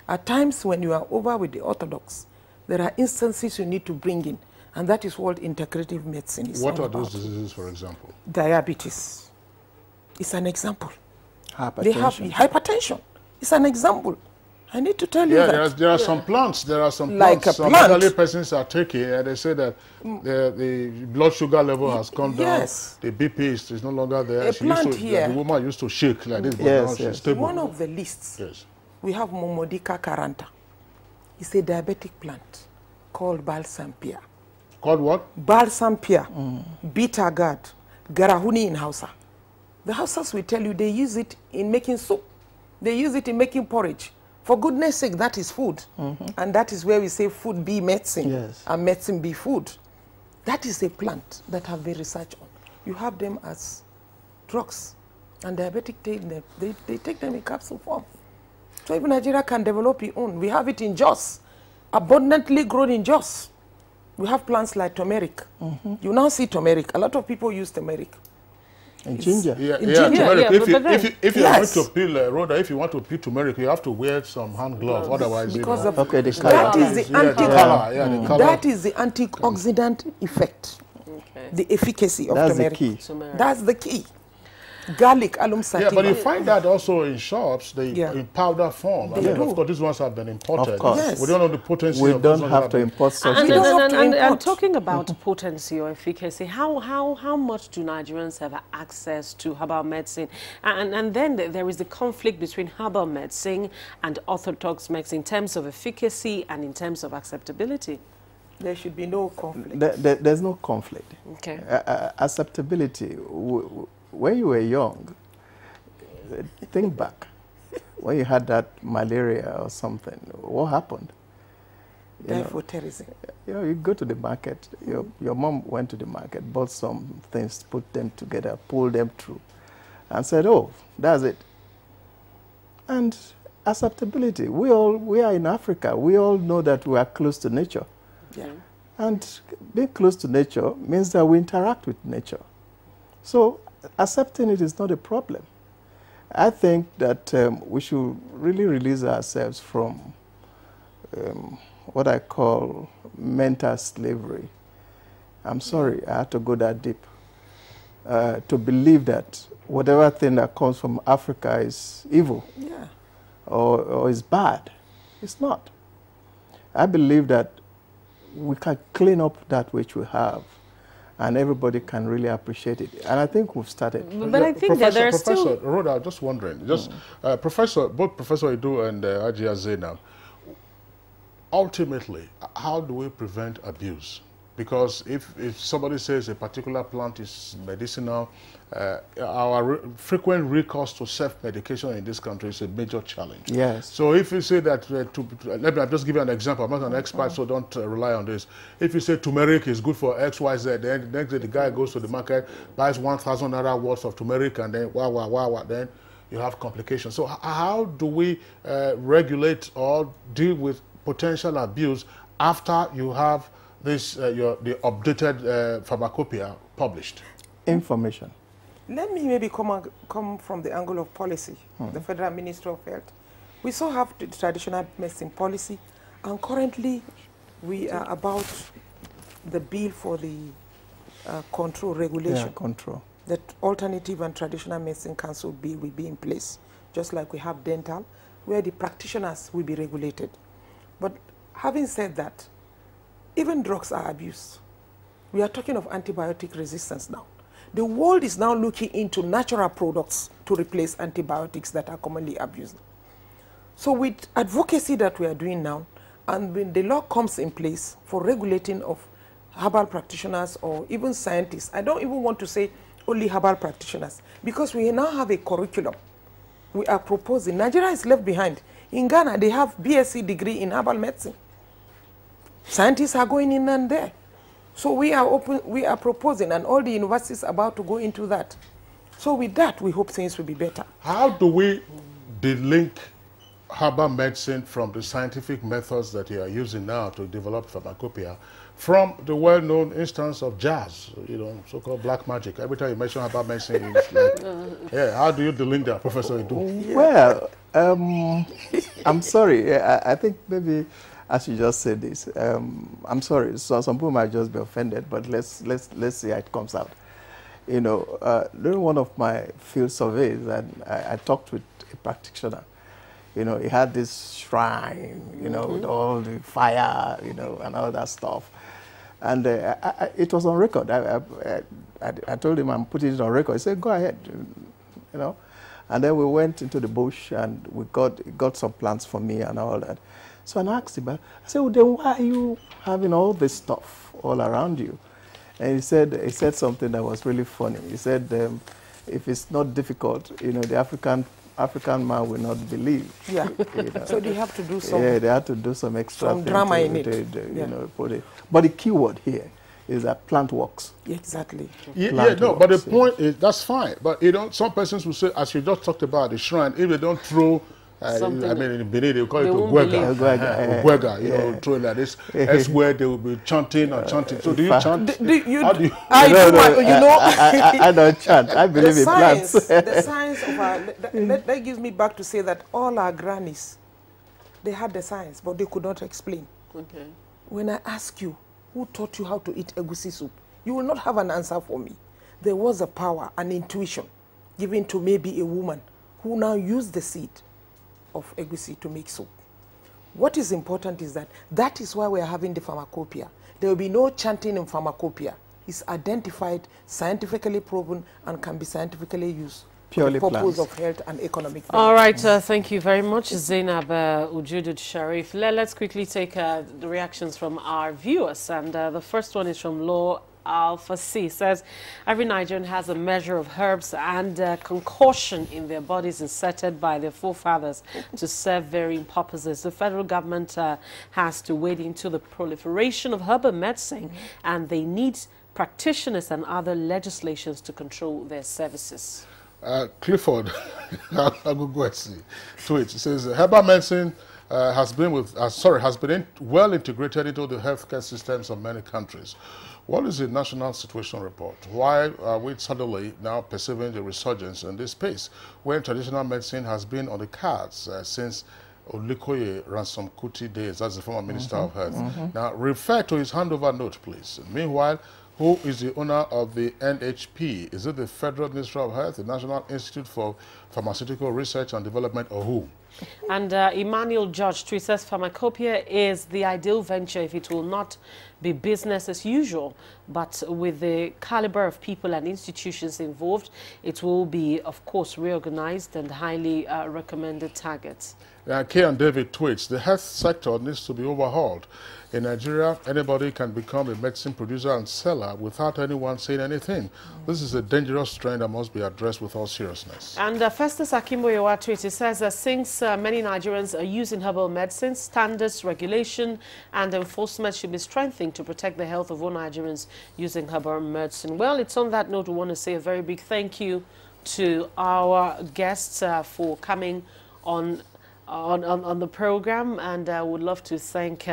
At times when you are over with the orthodox, there are instances you need to bring in, and that is what integrative medicine is. What are those diseases, for example? Diabetes is an example. Hypertension. They have hypertension. It's an example. I need to tell you that. There are some plants. There are some like plants some elderly persons are taking, and they say that the blood sugar level has come down. The BP is no longer there. A plant here. The woman used to shake like this, but now she's stable. One of the lists, we have Momodica caranta. It's a diabetic plant called balsam pear. Called what? Balsam pear, bitter gourd, garahuni in Hausa. The Hausas will tell you they use it in making soup. They use it in making porridge. For goodness sake, that is food. And that is where we say food be medicine, and medicine be food. That is a plant that have been researched on. You have them as drugs, and diabetic take them. They take them in capsule form. So even Nigeria can develop its own. We have it in Jos, abundantly grown in Jos. We have plants like turmeric. You now see turmeric. A lot of people use turmeric. And ginger. Turmeric. If you want to peel, Rhoda, if you want to peel turmeric, you have to wear some hand gloves. Otherwise, because you know, of the color. That is the antioxidant effect. The efficacy of turmeric. That's the key. That's the key. Garlic, alum sativa. Yeah, but you find that also in shops, in powder form. I mean, of course, these ones have been imported. Of course. We don't know the potency we of don't have to import such and talking about potency or efficacy, how much do Nigerians have access to herbal medicine? And then there is the conflict between herbal medicine and orthodox medicine in terms of efficacy and in terms of acceptability. There should be no conflict. There's no conflict. Okay. Acceptability. When you were young, think back. When you had that malaria or something, what happened? You go to the market. Your mom went to the market, bought some things, put them together, pulled them through, and said, "Oh, that's it." And acceptability. We are in Africa. We all know that we are close to nature. And being close to nature means that we interact with nature. So accepting it is not a problem. I think that we should really release ourselves from what I call mental slavery. I'm sorry, I had to go that deep. To believe that whatever thing that comes from Africa is evil, or is bad. It's not. I believe that we can clean up that which we have, and everybody can really appreciate it. And I think we've started. But I think that there's still... Professor Rhoda, just wondering, both Professor Idu and Ajia Zainab, ultimately, how do we prevent abuse? Because if somebody says a particular plant is medicinal, our frequent recourse to self-medication in this country is a major challenge. Yes. So if you say that, let me just give you an example. I'm not an expert, so don't rely on this. If you say turmeric is good for X, Y, Z, then the next day the guy goes to the market, buys 1,000 naira worth of turmeric, and then then you have complications. So how do we regulate or deal with potential abuse after you have this the updated pharmacopoeia published? Information. Let me maybe come from the angle of policy. The Federal Ministry of Health. We still have the traditional medicine policy, and currently we are about the bill for the control regulation. Control. That alternative and traditional medicine council bill will be in place, just like we have dental, where the practitioners will be regulated. But having said that, even drugs are abused. We are talking of antibiotic resistance now. The world is now looking into natural products to replace antibiotics that are commonly abused. So with advocacy that we are doing now, and when the law comes in place for regulating of herbal practitioners or even scientists, I don't even want to say only herbal practitioners, because we now have a curriculum. We are proposing. Nigeria is left behind. In Ghana, they have BSc degree in herbal medicine. Scientists are going in and there. So we are proposing, and all the universities are about to go into that. So with that, we hope things will be better. How do we delink herbal medicine from the scientific methods that you are using now to develop pharmacopoeia from the well-known instance of jazz, so-called black magic? Every time you mention herbal medicine, it's like, how do you delink that, Professor Idu? Well, I'm sorry. I think maybe as you just said this, I'm sorry. So some people might just be offended, but let's see how it comes out. During one of my field surveys, and I talked with a practitioner. He had this shrine, with all the fire, and all that stuff. And it was on record. I told him I'm putting it on record. He said, go ahead, And then we went into the bush and we got some plants for me and all that. So I asked him, I said, well, then why are you having all this stuff all around you? And he said something that was really funny. He said, if it's not difficult, the African man will not believe. Yeah. So they have to do some. Yeah, they have to do some extra some drama in it. Put it. But the key word here is that plant works. Exactly. But the point is, that's fine. But some persons will say, as you just talked about the shrine, if they don't throw, in Benin they will call it Gwega, throw it like this. That's where they will be chanting and chanting. So do you chant? I don't chant. I believe in plants. The science of that gives me back to say that all our grannies, they had the science, but they could not explain. Okay. When I ask you, who taught you how to eat egusi soup? You will not have an answer for me. There was a power, an intuition given to maybe a woman who now used the seed of egusi to make soup. What is important is that is why we are having the pharmacopoeia. There will be no chanting in pharmacopoeia. It's identified, scientifically proven, and can be scientifically used. Purely for the purpose of health and economic benefit. All right, thank you very much, Zainab Ujudud Sharif. Let's quickly take the reactions from our viewers. And the first one is from Law Alpha C. Says, every Nigerian has a measure of herbs and concoction in their bodies inserted by their forefathers to serve varying purposes. The federal government has to wade into the proliferation of herbal medicine, and they need practitioners and other legislations to control their services. Clifford, I'll go and see. Tweet. It says herbal medicine has been well integrated into the healthcare systems of many countries. What is the national situation report? Why are we suddenly now perceiving the resurgence in this space when traditional medicine has been on the cards since Olikoye Ransom Kuti days as the former Minister of Health? Now, refer to his handover note, please. Meanwhile, Who is the owner of the NHP? Is it the Federal Ministry of Health, the National Institute for Pharmaceutical Research and Development, or who? And Emmanuel George tweets says Pharmacopoeia is the ideal venture if it will not be business as usual, but with the caliber of people and institutions involved, it will be, of course, reorganized and highly recommended targets. Kay and David tweets, the health sector needs to be overhauled. In Nigeria, anybody can become a medicine producer and seller without anyone saying anything. This is a dangerous trend that must be addressed with all seriousness. And Festus Akimboyewa tweets, says since many Nigerians are using herbal medicines, standards, regulation and enforcement should be strengthened to protect the health of all Nigerians using herbal medicine. Well, it's on that note we want to say a very big thank you to our guests for coming on the program, and I would love to thank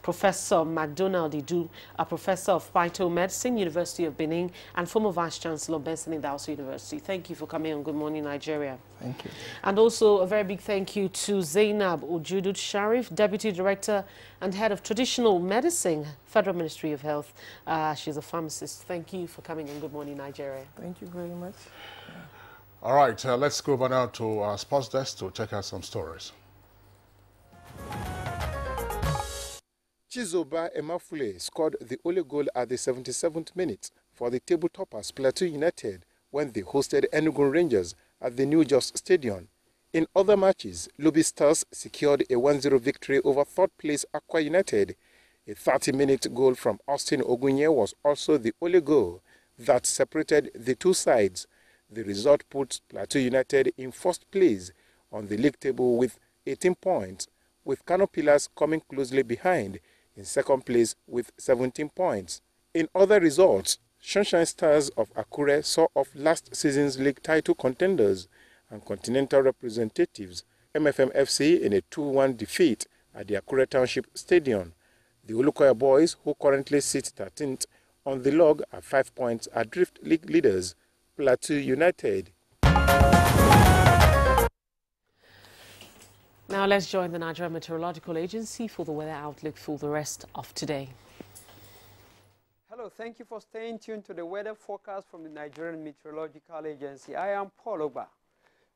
Professor MacDonald Idu, a professor of phytomedicine, University of Benin, and former Vice Chancellor Benson Idahosa University. Thank you for coming on Good Morning Nigeria. Thank you. And also a very big thank you to Zainab Ojudut Sharif, Deputy Director and Head of Traditional Medicine, Federal Ministry of Health. She's a pharmacist. Thank you for coming on Good Morning Nigeria. Thank you very much. All right, let's go over now to our sports desk to check out some stories. Chizoba Emafule scored the only goal at the 77th minute for the table toppers Plateau United when they hosted Enugu Rangers at the New Jos Stadium. In other matches, Lubi Stars secured a 1-0 victory over third-place Akwa United. A 30-minute goal from Austin Ogunye was also the only goal that separated the two sides. The result put Plateau United in first place on the league table with 18 points, with Kano Pillars coming closely behind in second place with 17 points. In other results, Sunshine Stars of Akure saw off last season's league title contenders and continental representatives MFM FC in a 2-1 defeat at the Akure Township Stadium. The Olukoya boys, who currently sit 13th on the log, are 5 points adrift league leaders, Plateau United. Now let's join the Nigerian Meteorological Agency for the weather outlook for the rest of today. Hello, thank you for staying tuned to the weather forecast from the Nigerian Meteorological Agency. I am Paul Ogba.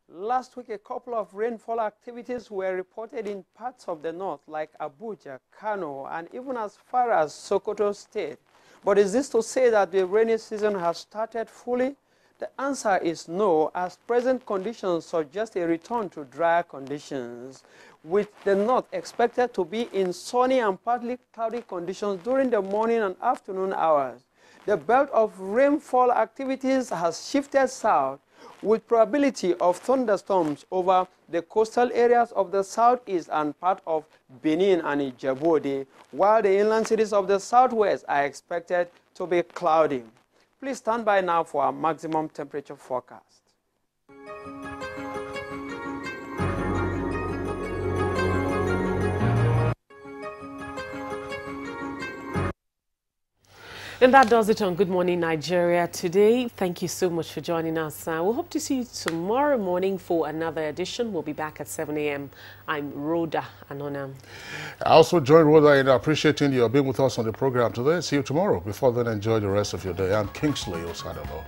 Last week, a couple of rainfall activities were reported in parts of the north like Abuja, Kano, and even as far as Sokoto State. But is this to say that the rainy season has started fully? The answer is no, as present conditions suggest a return to drier conditions, with the north expected to be in sunny and partly cloudy conditions during the morning and afternoon hours. The belt of rainfall activities has shifted south, with probability of thunderstorms over the coastal areas of the southeast and part of Benin and Ijebu-Ode, while the inland cities of the southwest are expected to be cloudy. Please stand by now for our maximum temperature forecast. And that does it on Good Morning Nigeria today. Thank you so much for joining us. We'll hope to see you tomorrow morning for another edition. We'll be back at 7 a.m. I'm Rhoda Anona. I also join Rhoda in appreciating you being with us on the program today. See you tomorrow. Before then, enjoy the rest of your day. I'm Kingsley Osadolo.